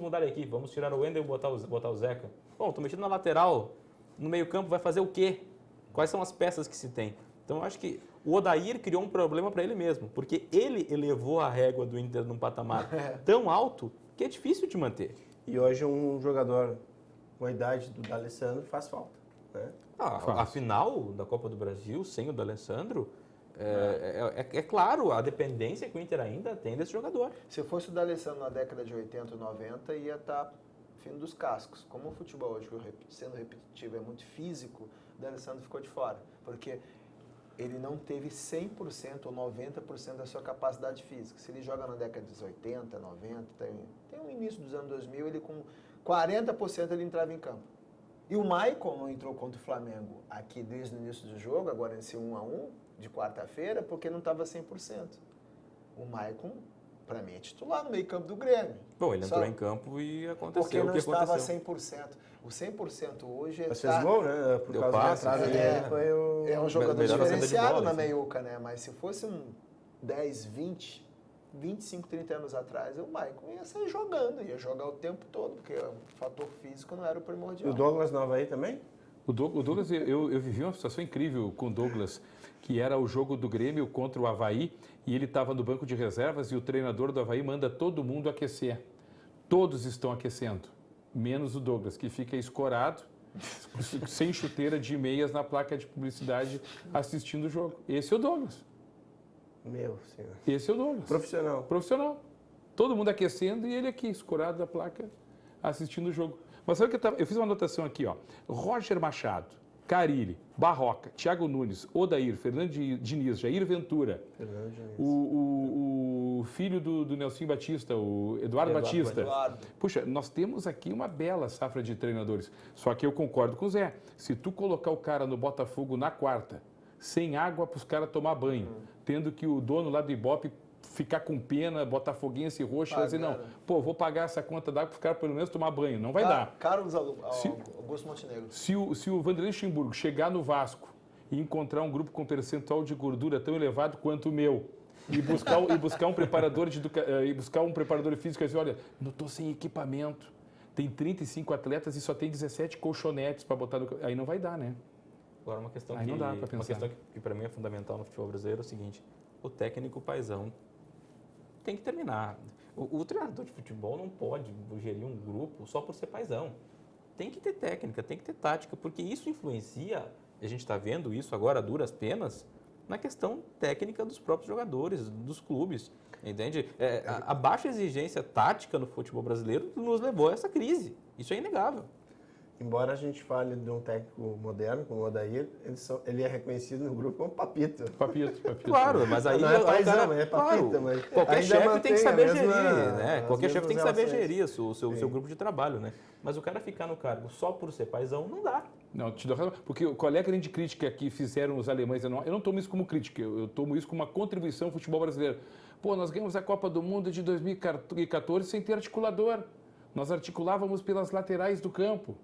mudar a equipe, vamos tirar o Wendel e botar o Zeca. Bom, estou mexendo na lateral, no meio-campo vai fazer o quê? Quais são as peças que se tem? Então eu acho que o Odair criou um problema para ele mesmo, porque ele elevou a régua do Inter num patamar tão alto que é difícil de manter. E hoje um jogador com a idade do D'Alessandro faz falta, né? A final da Copa do Brasil, sem o D'Alessandro, é claro, a dependência que o Inter ainda tem desse jogador. Se fosse o D'Alessandro na década de 80 ou 90, ia estar fim dos cascos. Como o futebol hoje, sendo repetitivo, é muito físico, o D'Alessandro ficou de fora. Porque ele não teve 100% ou 90% da sua capacidade física. Se ele joga na década de 80, 90, tem o início dos anos 2000, ele com 40% ele entrava em campo. E o Maicon não entrou contra o Flamengo aqui desde o início do jogo, agora nesse 1-1 de quarta-feira, porque não estava 100%. O Maicon, para mim, é titular no meio-campo do Grêmio. Bom, ele entrou em campo e aconteceu porque o que aconteceu. Porque não estava 100%. O 100% hoje é... Mas fez gol, né? Por causa da atrás dele, foi o... É um jogador diferenciado bola, na assim. meiuca, né? Mas se fosse um 10, 20, 25, 30 anos atrás, o Maicon ia sair jogando, ia jogar o tempo todo, porque o fator físico não era o primordial. E o Douglas Nova aí também? O Douglas, eu vivi uma situação incrível com o Douglas, que era o jogo do Grêmio contra o Avaí, e ele estava no banco de reservas e o treinador do Avaí manda todo mundo aquecer. Todos estão aquecendo, menos o Douglas, que fica escorado, sem chuteira de meias na placa de publicidade assistindo o jogo. Esse é o Douglas. Meu senhor. Esse é o Douglas. Profissional. Profissional. Todo mundo aquecendo e ele aqui, escorado da placa, assistindo o jogo. Mas sabe o que eu fiz uma anotação aqui, ó. Roger Machado, Carille, Barroca, Thiago Nunes, Odair, Fernando Diniz, Jair Ventura, o filho do Nelson Batista, o Eduardo Batista. Puxa, nós temos aqui uma bela safra de treinadores. Só que eu concordo com o Zé. Se tu colocar o cara no Botafogo na quarta, sem água para os caras tomar banho, tendo que o dono lá do Ibope ficar com pena, botafoguense roxo, vai dizer, não, pô, vou pagar essa conta d'água para os caras pelo menos tomar banho. Não vai dar. Carlos Augusto Montenegro. Se o Vanderlei Luxemburgo chegar no Vasco e encontrar um grupo com percentual de gordura tão elevado quanto o meu, e buscar um preparador e buscar um preparador físico e dizer, olha, não estou sem equipamento. Tem 35 atletas e só tem 17 colchonetes para botar no... Aí não vai dar, né? Agora, uma questão Aí que, não dá pra pensar. uma questão que para mim é fundamental no futebol brasileiro é o seguinte: o técnico paizão tem que terminar. O treinador de futebol não pode gerir um grupo só por ser paizão. Tem que ter técnica, tem que ter tática, porque isso influencia, a gente está vendo isso agora a duras penas, na questão técnica dos próprios jogadores, dos clubes. Entende? A baixa exigência tática no futebol brasileiro nos levou a essa crise. Isso é inegável. Embora a gente fale de um técnico moderno, como o Odair, ele é reconhecido no grupo como papito. Papito. Claro, mas aí Não é paizão, o cara, é papito, claro, mas qualquer ainda chefe tem que saber mantém a mesma- gerir, né? as Qualquer chefe tem que saber mesmas gerir o seu grupo de trabalho, né? Mas o cara ficar no cargo só por ser paizão não dá. Não, te dou razão. Porque qual é a grande crítica que fizeram os alemães? Eu não tomo isso como crítica, eu tomo isso como uma contribuição ao futebol brasileiro. Pô, nós ganhamos a Copa do Mundo de 2014 sem ter articulador. Nós articulávamos pelas laterais do campo.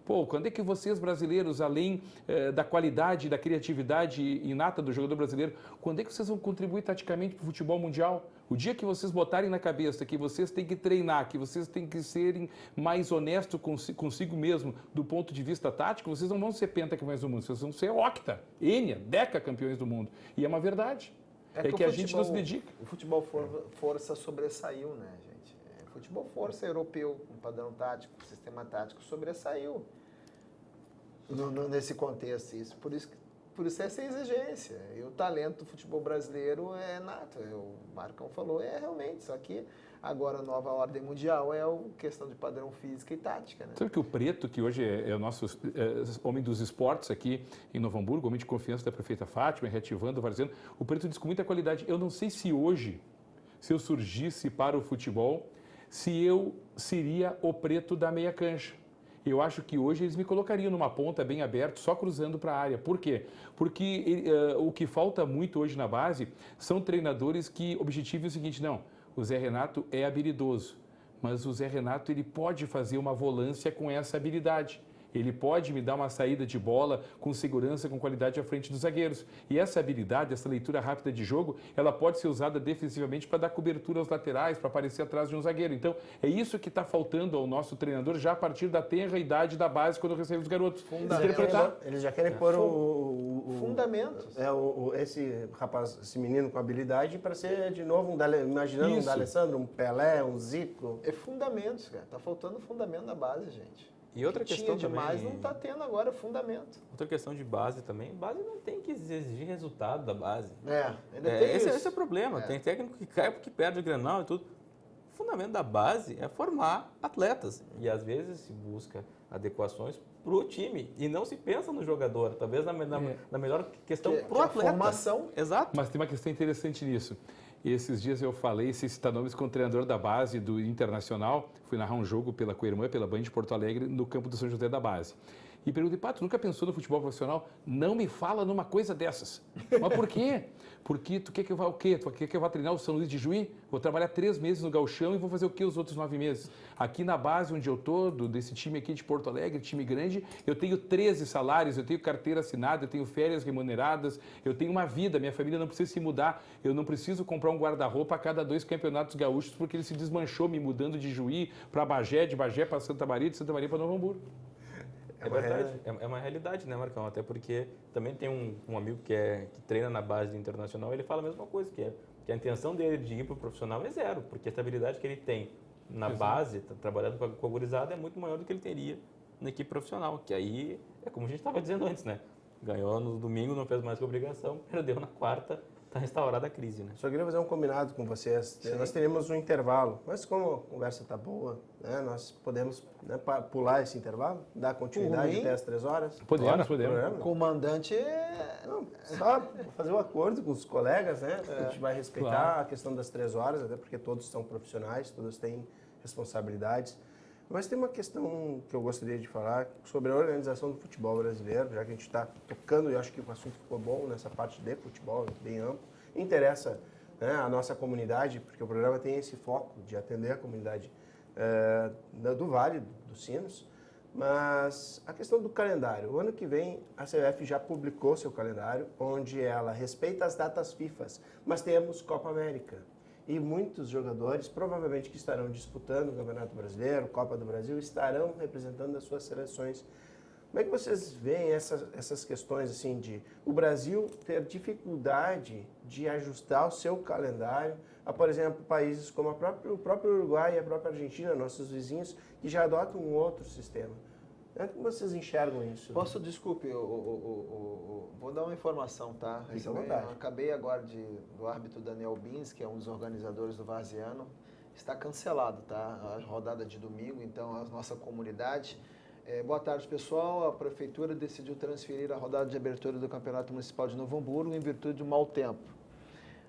Pô, quando é que vocês brasileiros, além da qualidade, da criatividade inata do jogador brasileiro, quando é que vocês vão contribuir taticamente para o futebol mundial? O dia que vocês botarem na cabeça que vocês têm que treinar, que vocês têm que serem mais honestos consigo mesmo do ponto de vista tático, vocês não vão ser pentacampeões do mundo, vocês vão ser octa, ênia, decacampeões do mundo. E é uma verdade. É que a gente não se dedica. O futebol força sobressaiu, né, gente? O futebol força europeu, com padrão tático, sistema tático, sobressaiu nesse contexto. Por isso essa exigência. E o talento do futebol brasileiro é nato. O Marcão falou, realmente. Só que agora a nova ordem mundial é a questão de padrão física e tática, né? Sabe que o Preto, que hoje é o nosso homem dos esportes aqui em Novo Hamburgo, homem de confiança da prefeita Fátima, reativando, Varzeno, o Preto diz com muita qualidade. Eu não sei se hoje, se eu surgisse para o futebol, se eu seria o Preto da meia cancha. Eu acho que hoje eles me colocariam numa ponta bem aberta, só cruzando para a área. Por quê? Porque o que falta muito hoje na base são treinadores que objetivem o seguinte, não, o Zé Renato é habilidoso, mas o Zé Renato ele pode fazer uma volância com essa habilidade. Ele pode me dar uma saída de bola com segurança, com qualidade à frente dos zagueiros. E essa habilidade, essa leitura rápida de jogo, ela pode ser usada defensivamente para dar cobertura aos laterais, para aparecer atrás de um zagueiro. Então, é isso que está faltando ao nosso treinador já a partir da tenra idade da base, quando recebe os garotos. Eles já querem pôr fundamentos. Esse menino com habilidade para ser de novo imaginando um D'Alessandro, um Pelé, um Zico. É fundamentos, cara. Tá faltando fundamento na base, gente. E outra questão demais também, não está tendo agora fundamento. outra questão de base também, base não tem que exigir resultado da base. Ainda tem isso. Esse é o problema. Tem técnico que cai porque perde o Grenal e tudo. O fundamento da base é formar atletas. E às vezes se busca adequações para o time e não se pensa no jogador. Talvez na melhor questão para o atleta. Formação. Exato. Mas tem uma questão interessante nisso. Esses dias eu falei, se citar nomes com o treinador da base do Internacional, fui narrar um jogo pela Coirmã, pela Band de Porto Alegre, no campo do São José da base. E perguntei, tu nunca pensou no futebol profissional? Não me fala numa coisa dessas. Mas por quê? Porque tu quer que eu vá o quê? Tu quer que eu vá treinar o São Luís de Juí? Vou trabalhar 3 meses no gauchão e vou fazer o quê os outros 9 meses? Aqui na base onde eu tô, desse time aqui de Porto Alegre, time grande, eu tenho 13 salários, eu tenho carteira assinada, eu tenho férias remuneradas, eu tenho uma vida, minha família não precisa se mudar, eu não preciso comprar um guarda-roupa a cada 2 campeonatos gaúchos porque ele se desmanchou me mudando de Juí para Bagé, de Bagé para Santa Maria, de Santa Maria para Novo Hamburgo. É verdade, é uma realidade, né, Marcão? Até porque também tem um amigo que treina na base do Internacional, ele fala a mesma coisa, que a intenção dele de ir para o profissional é zero, porque a estabilidade que ele tem na base, trabalhando com a gurizada, é muito maior do que ele teria na equipe profissional, que aí é como a gente estava dizendo antes, né? Ganhou no domingo, não fez mais que obrigação, perdeu na quarta, está restaurada a crise, né? Só queria fazer um combinado com vocês. Sim. Nós teremos um intervalo, mas como a conversa está boa, né, nós podemos pular esse intervalo, dar continuidade até as 3 horas. Podemos. O comandante só fazer um acordo com os colegas, né? A gente vai respeitar a questão das 3 horas, até porque todos são profissionais, todos têm responsabilidades. Mas tem uma questão que eu gostaria de falar sobre a organização do futebol brasileiro, já que a gente está tocando, e eu acho que o assunto ficou bom nessa parte de futebol, bem amplo. Interessa, né, a nossa comunidade, porque o programa tem esse foco de atender a comunidade do Vale dos Sinos, Mas a questão do calendário. O ano que vem, a CBF já publicou seu calendário, onde ela respeita as datas FIFA, mas temos Copa América. E muitos jogadores, provavelmente que estarão disputando o Campeonato Brasileiro, Copa do Brasil, estarão representando as suas seleções. Como é que vocês veem essas questões assim de o Brasil ter dificuldade de ajustar o seu calendário a, por exemplo, países como o próprio Uruguai e a própria Argentina, nossos vizinhos, que já adotam um outro sistema? Como vocês enxergam isso? Desculpe, vou dar uma informação, tá? Fique à vontade. Eu acabei agora do árbitro Daniel Bins, que é um dos organizadores do Varziano, está cancelado, tá? A rodada de domingo, então a nossa comunidade... boa tarde, pessoal. A Prefeitura decidiu transferir a rodada de abertura do Campeonato Municipal de Novo Hamburgo em virtude do mau tempo.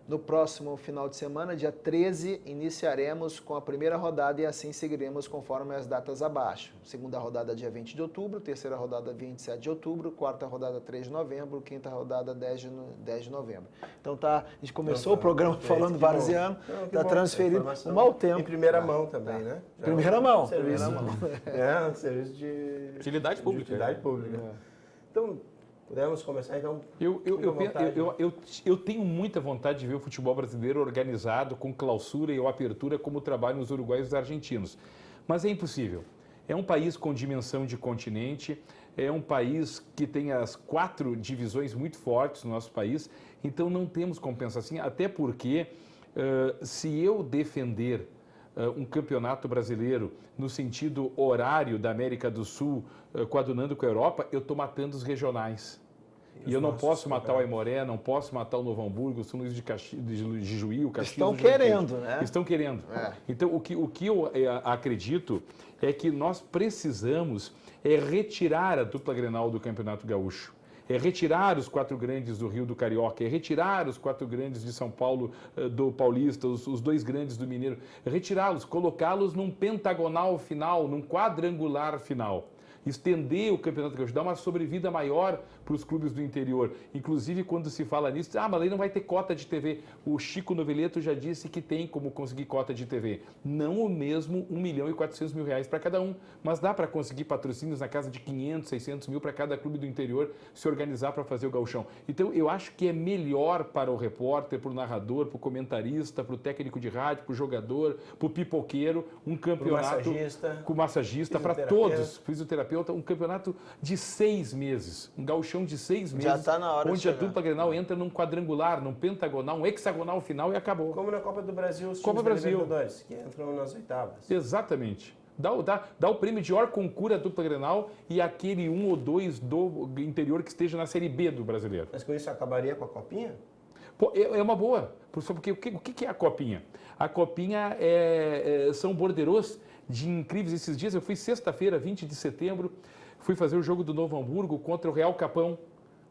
No próximo final de semana, dia 13, iniciaremos com a primeira rodada e assim seguiremos conforme as datas abaixo. Segunda rodada, dia 20 de outubro, terceira rodada, 27 de outubro, quarta rodada, 3 de novembro, quinta rodada, 10 de novembro. Então, a gente começou o programa falando varziano, está transferido o mau tempo. Em primeira mão também, né? Já Primeira mão. Um serviço de Utilidade pública. Utilidade pública. Então, podemos começar, então? Eu tenho muita vontade de ver o futebol brasileiro organizado, com clausura e apertura, como trabalham os uruguaios e os argentinos. Mas é impossível. É um país com dimensão de continente, é um país que tem as 4 divisões muito fortes no nosso país, então não temos como pensar assim, até porque se eu defender um campeonato brasileiro no sentido horário da América do Sul, coadunando com a Europa, eu estou matando os regionais. E eu não posso matar o Aimoré, não posso matar o Novo Hamburgo, o São Luís de Juí, o Caxias. Estão querendo, né? Estão querendo. Então, o que eu acredito é que nós precisamos retirar a dupla Grenal do Campeonato Gaúcho. Retirar os 4 grandes do Rio do Carioca, retirar os 4 grandes de São Paulo do Paulista, os 2 grandes do Mineiro, retirá-los, colocá-los num pentagonal final, num quadrangular final. Estender o Campeonato Gaúcho, dar uma sobrevida maior para os clubes do interior. Inclusive, quando se fala nisso, mas aí não vai ter cota de TV. O Chico Noveleto já disse que tem como conseguir cota de TV. Não o mesmo R$1.400.000 para cada um, mas dá para conseguir patrocínios na casa de 500, 600 mil para cada clube do interior se organizar para fazer o gauchão. Então, eu acho que é melhor para o repórter, para o narrador, para o comentarista, para o técnico de rádio, para o jogador, para o pipoqueiro, um campeonato com massagista, para todos, fisioterapeuta, um campeonato de 6 meses, um gauchão de 6 meses, já tá na hora onde a dupla Grenal entra num quadrangular, num pentagonal, um hexagonal final e acabou. Como na Copa do Brasil, os times da Libertadores, que entram nas oitavas. Exatamente. Dá o prêmio de hor concura à dupla Grenal e aquele 1 ou 2 do interior que esteja na Série B do brasileiro. Mas com isso acabaria com a Copinha? Pô, é uma boa, porque o que é a Copinha? A Copinha são borderôs de incríveis. Esses dias eu fui sexta-feira, 20 de setembro, fui fazer o jogo do Novo Hamburgo contra o Real Capão,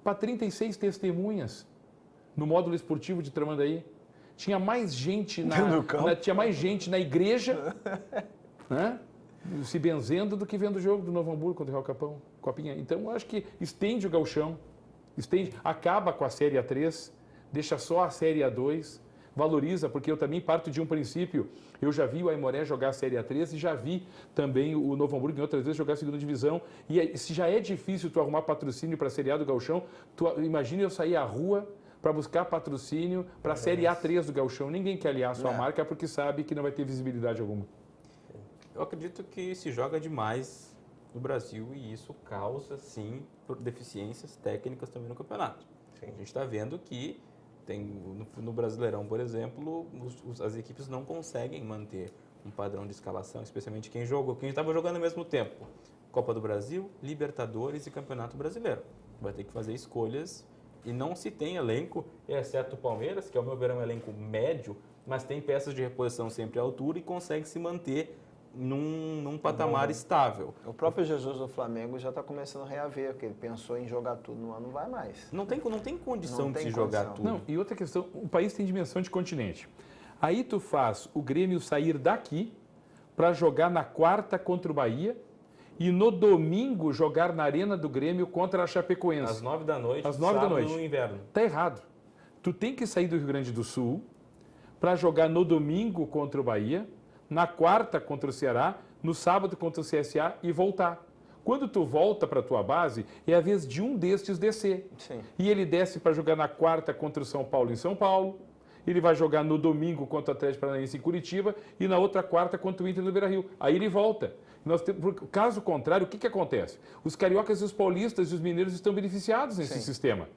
para 36 testemunhas no módulo esportivo de Tramandaí. Tinha mais gente na igreja, né, se benzendo do que vendo o jogo do Novo Hamburgo contra o Real Capão, Copinha. Então, eu acho que estende o gauchão, acaba com a Série A3, deixa só a Série A2, valoriza, porque eu também parto de um princípio. Eu já vi o Aimoré jogar a Série A3 e já vi também o Novo Hamburgo em outras vezes jogar a segunda divisão. E se já é difícil tu arrumar patrocínio para a Série A do Gauchão, imagina eu sair à rua para buscar patrocínio para a Série A3 do Gauchão. Ninguém quer aliar a sua marca porque sabe que não vai ter visibilidade alguma. Eu acredito que se joga demais no Brasil e isso causa, sim, deficiências técnicas também no campeonato. Sim. A gente está vendo que no Brasileirão, por exemplo, as equipes não conseguem manter um padrão de escalação, especialmente quem estava jogando ao mesmo tempo. Copa do Brasil, Libertadores e Campeonato Brasileiro. Vai ter que fazer escolhas e não se tem elenco, exceto o Palmeiras, que ao meu ver é um elenco médio, mas tem peças de reposição sempre à altura e consegue se manter num patamar estável. O próprio Jesus do Flamengo já está começando a reaver, porque ele pensou em jogar tudo no ano, não vai mais. Não tem condição de se jogar tudo. Não, e outra questão, o país tem dimensão de continente. Aí tu faz o Grêmio sair daqui para jogar na quarta contra o Bahia e no domingo jogar na Arena do Grêmio contra a Chapecoense. Às 9 da noite, às 9 da noite. No inverno. Tá errado. Tu tem que sair do Rio Grande do Sul para jogar no domingo contra o Bahia, na quarta contra o Ceará, no sábado contra o CSA e voltar. Quando tu volta para a tua base, é a vez de um destes descer. Sim. E ele desce para jogar na quarta contra o São Paulo em São Paulo, ele vai jogar no domingo contra o Atlético Paranaense em Curitiba e na outra quarta contra o Inter no Beira-Rio. Aí ele volta. Caso contrário, o que acontece? Os cariocas e os paulistas e os mineiros estão beneficiados nesse sistema.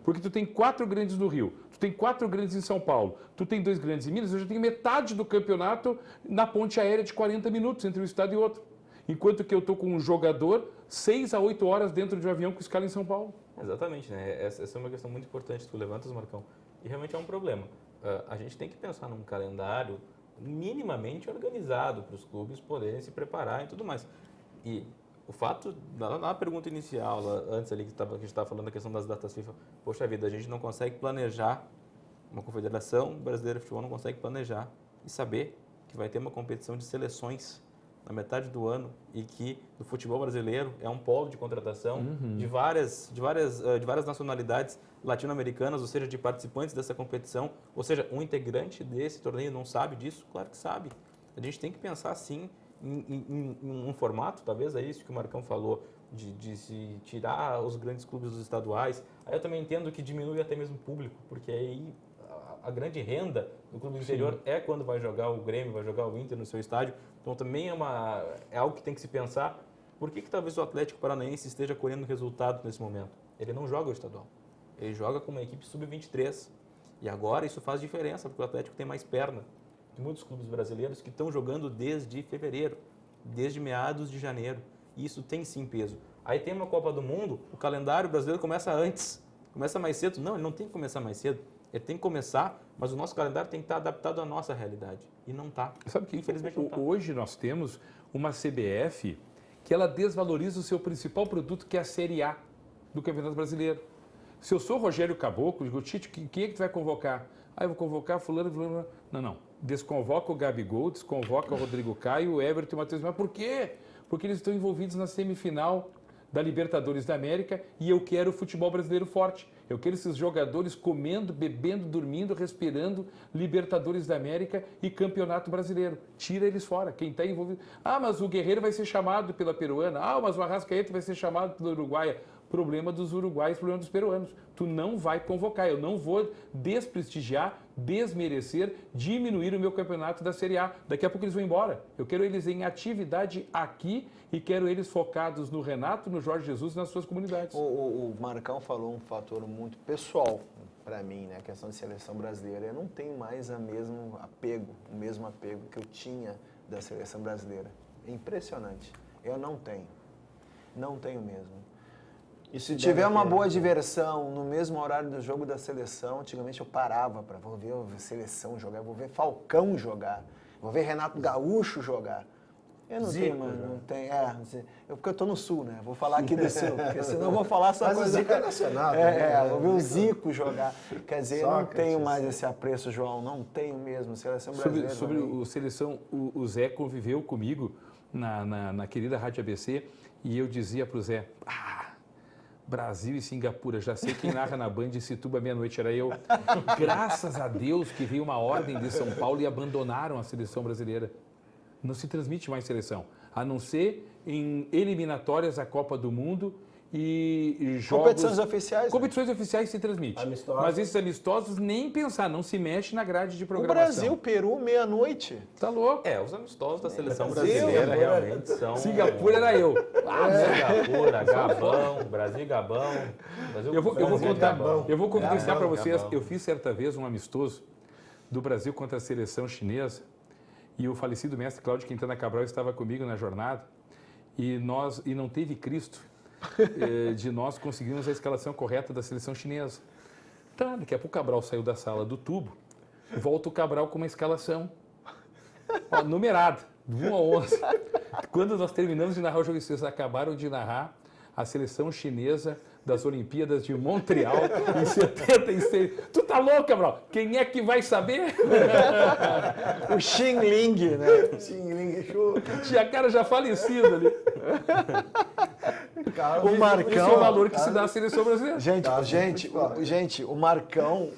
Porque tu tem 4 grandes no Rio, tu tem 4 grandes em São Paulo, tu tem 2 grandes em Minas, eu já tenho metade do campeonato na ponte aérea de 40 minutos entre um estado e outro. Enquanto que eu estou com um jogador 6 a 8 horas dentro de um avião com escala em São Paulo. Exatamente, né? Essa é uma questão muito importante que tu levantas, Marcão. E realmente é um problema. A gente tem que pensar num calendário minimamente organizado para os clubes poderem se preparar e tudo mais. E o fato, na pergunta inicial, antes ali que a gente estava falando da questão das datas FIFA, poxa vida, a gente não consegue planejar, uma confederação brasileira de futebol não consegue planejar e saber que vai ter uma competição de seleções na metade do ano e que o futebol brasileiro é um polo de contratação de várias nacionalidades latino-americanas, ou seja, de participantes dessa competição. Ou seja, um integrante desse torneio não sabe disso? Claro que sabe. A gente tem que pensar, sim, em um formato, talvez é isso que o Marcão falou, de se tirar os grandes clubes dos estaduais. Aí eu também entendo que diminui até mesmo o público, porque aí a grande renda do clube do interior é quando vai jogar o Grêmio, vai jogar o Inter no seu estádio. Então também é algo que tem que se pensar. Por que talvez o Atlético Paranaense esteja colhendo resultado nesse momento? Ele não joga o estadual. Ele joga com uma equipe sub-23. E agora isso faz diferença, porque o Atlético tem mais perna que muitos clubes brasileiros que estão jogando desde fevereiro, desde meados de janeiro. E isso tem sim peso. Aí tem uma Copa do Mundo, o calendário brasileiro começa antes, começa mais cedo. Não, ele não tem que começar mais cedo. Ele tem que começar, mas o nosso calendário tem que estar adaptado à nossa realidade. E não está. Sabe que infelizmente não está. Hoje nós temos uma CBF que ela desvaloriza o seu principal produto, que é a Série A do Campeonato Brasileiro. Se eu sou Rogério Caboclo, digo, Tite, quem é que tu vai convocar? Ah, eu vou convocar fulano. Não. Desconvoca o Gabigol, desconvoca o Rodrigo Caio, o Everton e o Matheus. Mas por quê? Porque eles estão envolvidos na semifinal da Libertadores da América e eu quero o futebol brasileiro forte. Eu quero esses jogadores comendo, bebendo, dormindo, respirando Libertadores da América e Campeonato Brasileiro. Tira eles fora, quem está envolvido. Ah, mas o Guerreiro vai ser chamado pela peruana. Ah, mas o Arrascaeta vai ser chamado pela uruguaia. Problema dos uruguaios, problema dos peruanos. Tu não vai convocar, eu não vou desprestigiar, desmerecer, diminuir o meu campeonato da Série A. Daqui a pouco eles vão embora. Eu quero eles em atividade aqui e quero eles focados no Renato, no Jorge Jesus e nas suas comunidades. O Marcão falou um fator muito pessoal para mim, né? A questão de seleção brasileira. Eu não tenho mais o mesmo apego que eu tinha da seleção brasileira. É impressionante. Eu não tenho. Não tenho mesmo. E se tiver uma boa diversão no mesmo horário do jogo da seleção, antigamente eu parava para vou ver a seleção jogar, vou ver Falcão jogar, vou ver Renato Gaúcho jogar. Eu não tenho, mano, não tem. Porque eu tô no sul, né? Vou falar aqui do sul, porque senão eu vou falar só coisa. Mas o Zico é nacional. Vou ver o Zico jogar. Quer dizer, eu não tenho mais esse apreço, João, não tenho mesmo. Seleção brasileira. Sobre o seleção, o Zé conviveu comigo na querida Rádio ABC e eu dizia pro Zé, Brasil e Singapura, já sei quem narra na Band, Situba meia-noite era eu. Graças a Deus que veio uma ordem de São Paulo e abandonaram a seleção brasileira. Não se transmite mais seleção, a não ser em eliminatórias à Copa do Mundo e jogos... Competições oficiais. Competições oficiais se transmite. Amistosos. Mas esses amistosos nem pensar, não se mexe na grade de O programação. Brasil, Peru, meia-noite. Tá louco. Os amistosos da seleção Brasil, brasileira realmente são... Singapura era eu. Singapura, Gabão, Brasil e Gabão. Eu vou confidenciar para vocês, Gabão. eu fiz certa vez um amistoso do Brasil contra a seleção chinesa e o falecido mestre Cláudio Quintana Cabral estava comigo na jornada e não teve Cristo de nós conseguirmos a escalação correta da seleção chinesa. Tá, daqui a pouco o Cabral saiu da sala do tubo, volta o Cabral com uma escalação numerada, de 1 a 11. Quando nós terminamos de narrar o jogo, vocês acabaram de narrar a seleção chinesa das Olimpíadas de Montreal em 76. Tu tá louco, Cabral? Quem é que vai saber? O Xing Ling, né? Xing Ling Chu. Tinha cara já falecido ali. O Marcão... Esse é o valor que se dá à seleção brasileira. Gente, o Marcão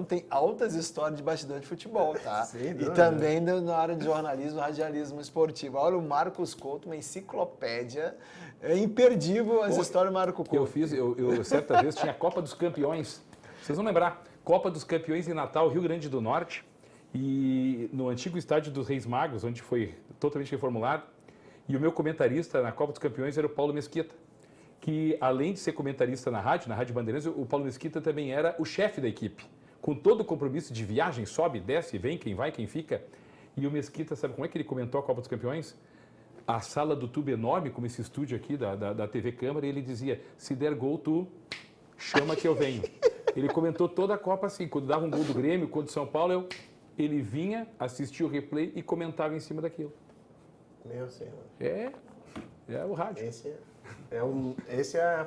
tem altas histórias de bastidor de futebol, tá? Sem E dúvida. também na área de jornalismo, radialismo esportivo. Olha, o Marcos Couto, uma enciclopédia, é imperdível as histórias do Marco Couto. Eu certa vez tinha a Copa dos Campeões. Vocês vão lembrar, Copa dos Campeões em Natal, Rio Grande do Norte, e no antigo estádio dos Reis Magos, onde foi totalmente reformulado, e o meu comentarista na Copa dos Campeões era o Paulo Mesquita, que além de ser comentarista na Rádio Bandeirantes, o Paulo Mesquita também era o chefe da equipe, com todo o compromisso de viagem, sobe, desce, vem, quem vai, quem fica. E o Mesquita, sabe como é que ele comentou a Copa dos Campeões? A sala do tubo enorme, como esse estúdio aqui da TV Câmara, e ele dizia, se der gol, tu chama que eu venho. Ele comentou toda a Copa assim, quando dava um gol do Grêmio, quando do São Paulo, ele vinha, assistia o replay e comentava em cima daquilo. Meu Senhor. É o rádio. Esse é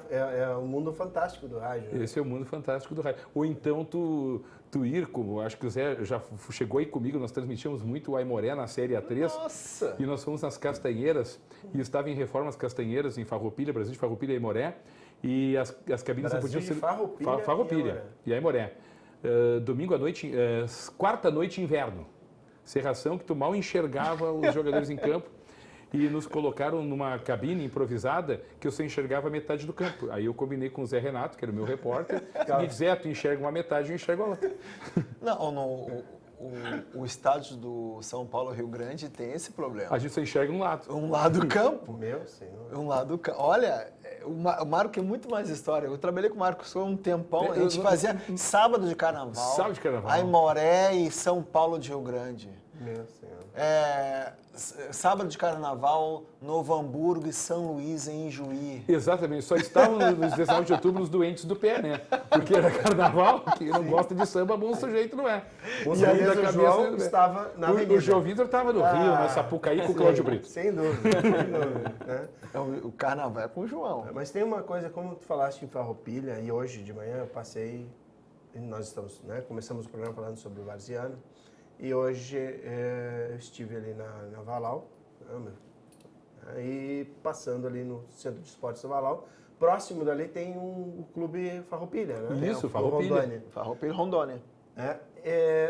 o mundo fantástico do rádio. Né? Esse é o mundo fantástico do rádio. Ou então tu ir, como acho que o Zé já chegou aí comigo, nós transmitimos muito o Aimoré na Série A3. Nossa! E nós fomos nas Castanheiras, e estava em reforma as Castanheiras, em Farroupilha, Brasil de Farroupilha e Aimoré, e as cabines não podiam ser... Farroupilha e Aimoré. Domingo à noite, quarta noite inverno. Cerração que tu mal enxergava os jogadores em campo. E nos colocaram numa cabine improvisada que eu só enxergava metade do campo. Aí eu combinei com o Zé Renato, que era o meu repórter, e me disse, tu enxerga uma metade e eu enxergo a outra. Não, o estádio do São Paulo Rio Grande tem esse problema. A gente só enxerga um lado. Um lado do campo. Meu Senhor. Um lado do campo. Olha, o Marco é muito mais história. Eu trabalhei com o Marco só um tempão. A gente fazia sábado de carnaval. Sábado de carnaval. Aimoré e São Paulo de Rio Grande. Meu Senhor. Sábado de carnaval, Novo Hamburgo e São Luís em Ijuí. Exatamente, só estavam nos 19 de outubro os doentes do pé, né? Porque era carnaval, quem não gosta de samba, bom sujeito não é. E aí o João estava na avenida. O João Vitor estava no Rio, na Sapucaí, com o Cláudio Brito. Sem dúvida, né? O carnaval é com o João. Mas tem uma coisa, como tu falaste em Farroupilha, e hoje de manhã eu passei, nós estamos, né, começamos o programa falando sobre o Varziano, e hoje eu estive ali na Valau, e passando ali no Centro de Esportes da Valau, próximo dali tem o Clube Farroupilha, né? Isso, Farroupilha. Farroupilha Rondônia.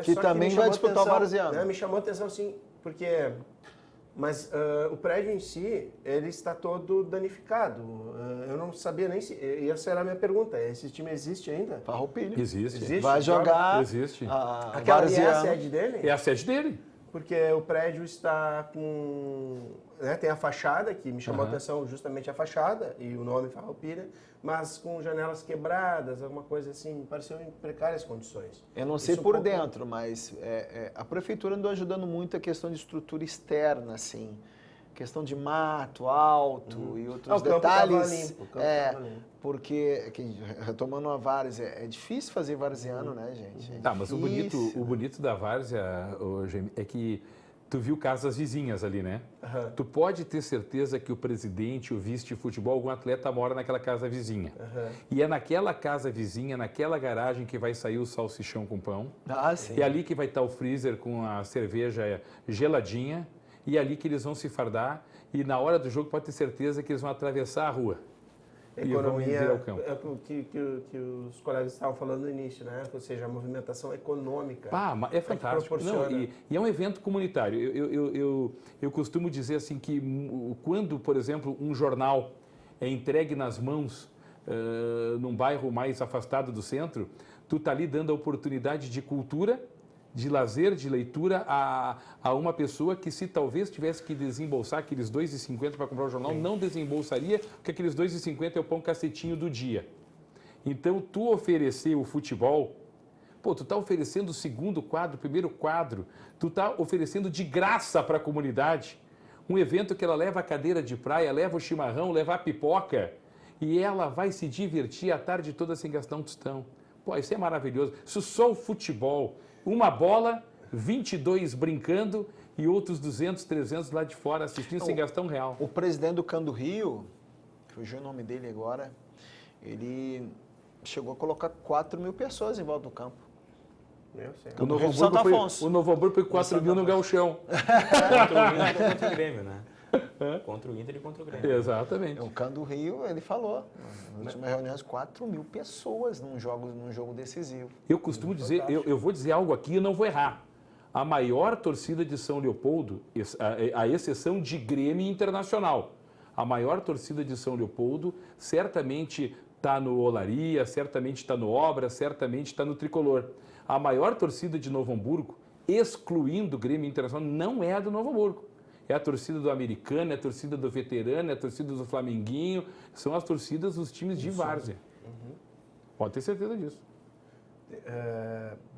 Que também vai disputar o Varziano. Né, me chamou a atenção, sim, porque... Mas o prédio em si, ele está todo danificado. Eu não sabia nem se... Essa era a minha pergunta. Esse time existe ainda? Farroupilha. Existe. Vai jogar... Existe. Aquela é a sede dele? É a sede dele. Porque o prédio está com... Né, tem a fachada, que me chamou a atenção justamente a fachada, e o nome Farroupilha, mas com janelas quebradas, alguma coisa assim, me pareceu em precárias condições. Eu não sei por dentro, mas a prefeitura andou ajudando muito a questão de estrutura externa, assim. Questão de mato alto e outros detalhes. O campo estava limpo. Porque, retomando a várzea, é difícil fazer varziano, né, gente? Mas o bonito da várzea, é que tu viu casas vizinhas ali, né? Tu pode ter certeza que o presidente, o vice de futebol, algum atleta mora naquela casa vizinha. E é naquela casa vizinha, naquela garagem que vai sair o salsichão com pão. Sim. É ali que vai estar o freezer com a cerveja geladinha. E é ali que eles vão se fardar. E na hora do jogo pode ter certeza que eles vão atravessar a rua. Economia, é o que os colegas estavam falando no início, né? Ou seja, a movimentação econômica. É fantástico. E é um evento comunitário. Eu costumo dizer assim que quando, por exemplo, um jornal é entregue nas mãos num bairro mais afastado do centro, tu tá ali dando a oportunidade de cultura, de lazer, de leitura a uma pessoa que, se talvez tivesse que desembolsar aqueles R$ 2,50 para comprar o jornal, não desembolsaria, porque aqueles R$ 2,50 é o pão cacetinho do dia. Então, tu oferecer o futebol, tu tá oferecendo o segundo quadro, o primeiro quadro, tu tá oferecendo de graça para a comunidade um evento que ela leva a cadeira de praia, leva o chimarrão, leva a pipoca, e ela vai se divertir a tarde toda sem gastar um tostão. Isso é maravilhoso. Isso só o futebol... Uma bola, 22 brincando e outros 200, 300 lá de fora assistindo sem gastar R$1. O presidente do Cando Rio, fugiu o nome dele agora, ele chegou a colocar 4.000 pessoas em volta do campo. O Novo Hamburgo foi 4 mil no Gauchão. Contra o Grêmio, né? Contra o Inter e contra o Grêmio. Exatamente. O Cando Rio, ele falou, nas últimas reuniões, 4.000 pessoas num jogo decisivo. Eu costumo dizer, eu vou dizer algo aqui e não vou errar. A maior torcida de São Leopoldo, a exceção de Grêmio Internacional, a maior torcida de São Leopoldo certamente está no Olaria, certamente está no Obra, certamente está no Tricolor. A maior torcida de Novo Hamburgo, excluindo o Grêmio Internacional, não é a do Novo Hamburgo. É a torcida do Americano, é a torcida do Veterano, é a torcida do Flamenguinho, são as torcidas dos times de várzea. Pode ter certeza disso.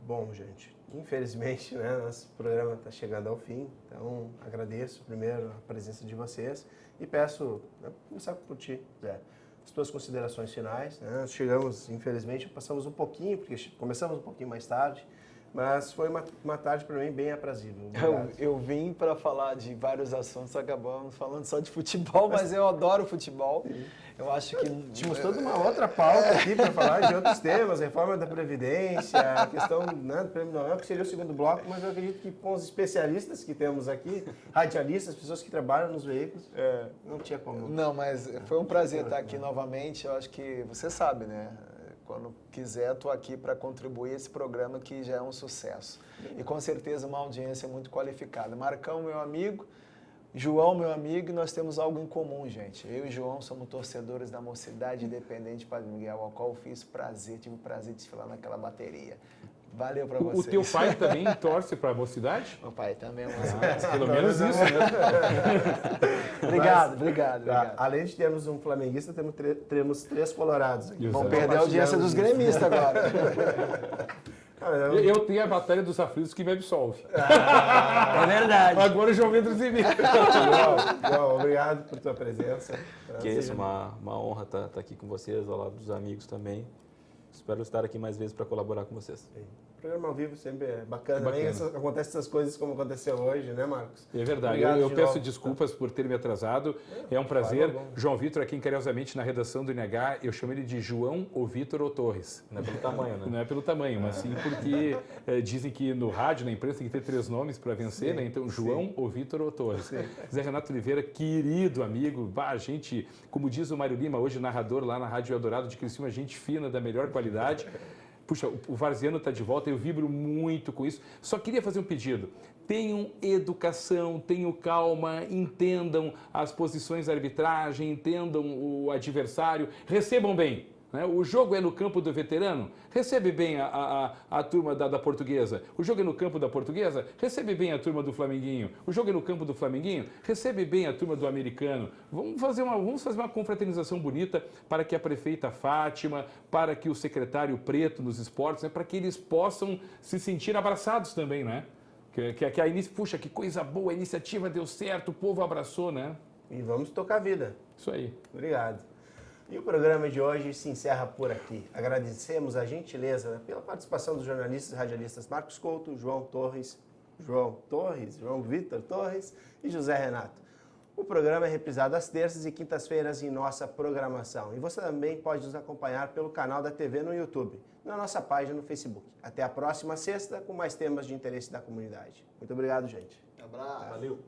Bom, gente, infelizmente, né, nosso programa está chegando ao fim, então agradeço primeiro a presença de vocês e peço, começar por ti, Zé, as tuas considerações finais. Né? Nós chegamos, infelizmente, passamos um pouquinho, porque começamos um pouquinho mais tarde, mas foi uma tarde para mim bem aprazível. Eu vim para falar de vários assuntos, acabamos falando só de futebol, mas eu adoro futebol. Eu acho que... Tínhamos toda uma outra pauta aqui para falar de outros temas, reforma da Previdência, a questão, né, do Prêmio Nobel, que seria o segundo bloco, mas eu acredito que com os especialistas que temos aqui, radialistas, pessoas que trabalham nos veículos, não tinha como. Não, mas foi um prazer estar aqui novamente. Eu acho que você sabe, né? Quando quiser, estou aqui para contribuir esse programa que já é um sucesso. E com certeza uma audiência muito qualificada. Marcão, meu amigo, João, meu amigo, e nós temos algo em comum, gente. Eu e João somos torcedores da Mocidade Independente Padre Miguel, ao qual tive o prazer de desfilar naquela bateria. Valeu para vocês. O teu pai também torce para a Mocidade? Meu pai também é Pelo menos isso, né? Obrigado. Além de termos um flamenguista, temos 3 colorados aqui. Vão perder a audiência dos gremistas agora. Eu tenho a Batalha dos Aflitos que me absolve. É verdade. Agora o João Vitor se vira. João, obrigado por tua presença. Que é isso, uma honra estar aqui com vocês, ao lado dos amigos também. Espero estar aqui mais vezes para colaborar com vocês. O programa ao vivo sempre é bacana. Acontecem essas coisas como aconteceu hoje, né, Marcos? É verdade. Eu peço desculpas por ter me atrasado. É um prazer. João Vitor, aqui carinhosamente na redação do INH, eu chamo ele de João ou Vitor ou Torres. Não é pelo tamanho, né? Não é pelo tamanho, mas sim porque dizem que no rádio, na imprensa, tem que ter 3 nomes para vencer, né? Então, João ou Vitor ou Torres. Zé Renato Oliveira, querido amigo, a gente, como diz o Mário Lima, hoje narrador lá na Rádio Eldorado de Criciúma, gente fina, da melhor qualidade. Puxa, o varziano está de volta, eu vibro muito com isso. Só queria fazer um pedido. Tenham educação, tenham calma, entendam as posições da arbitragem, entendam o adversário, recebam bem. Né? O jogo é no campo do Veterano, recebe bem a turma da Portuguesa. O jogo é no campo da Portuguesa, recebe bem a turma do Flamenguinho. O jogo é no campo do Flamenguinho, recebe bem a turma do Americano. Vamos fazer uma confraternização bonita para que a prefeita Fátima, para que o secretário Preto nos esportes, né, para que eles possam se sentir abraçados também, né? Que a início, puxa, que coisa boa, a iniciativa deu certo, o povo abraçou, né? E vamos tocar a vida. Isso aí. Obrigado. E o programa de hoje se encerra por aqui. Agradecemos a gentileza pela participação dos jornalistas e radialistas Marcos Couto, João Vitor Torres e José Renato. O programa é reprisado às terças e quintas-feiras em nossa programação. E você também pode nos acompanhar pelo canal da TV no YouTube, na nossa página no Facebook. Até a próxima sexta com mais temas de interesse da comunidade. Muito obrigado, gente. Um abraço. Valeu.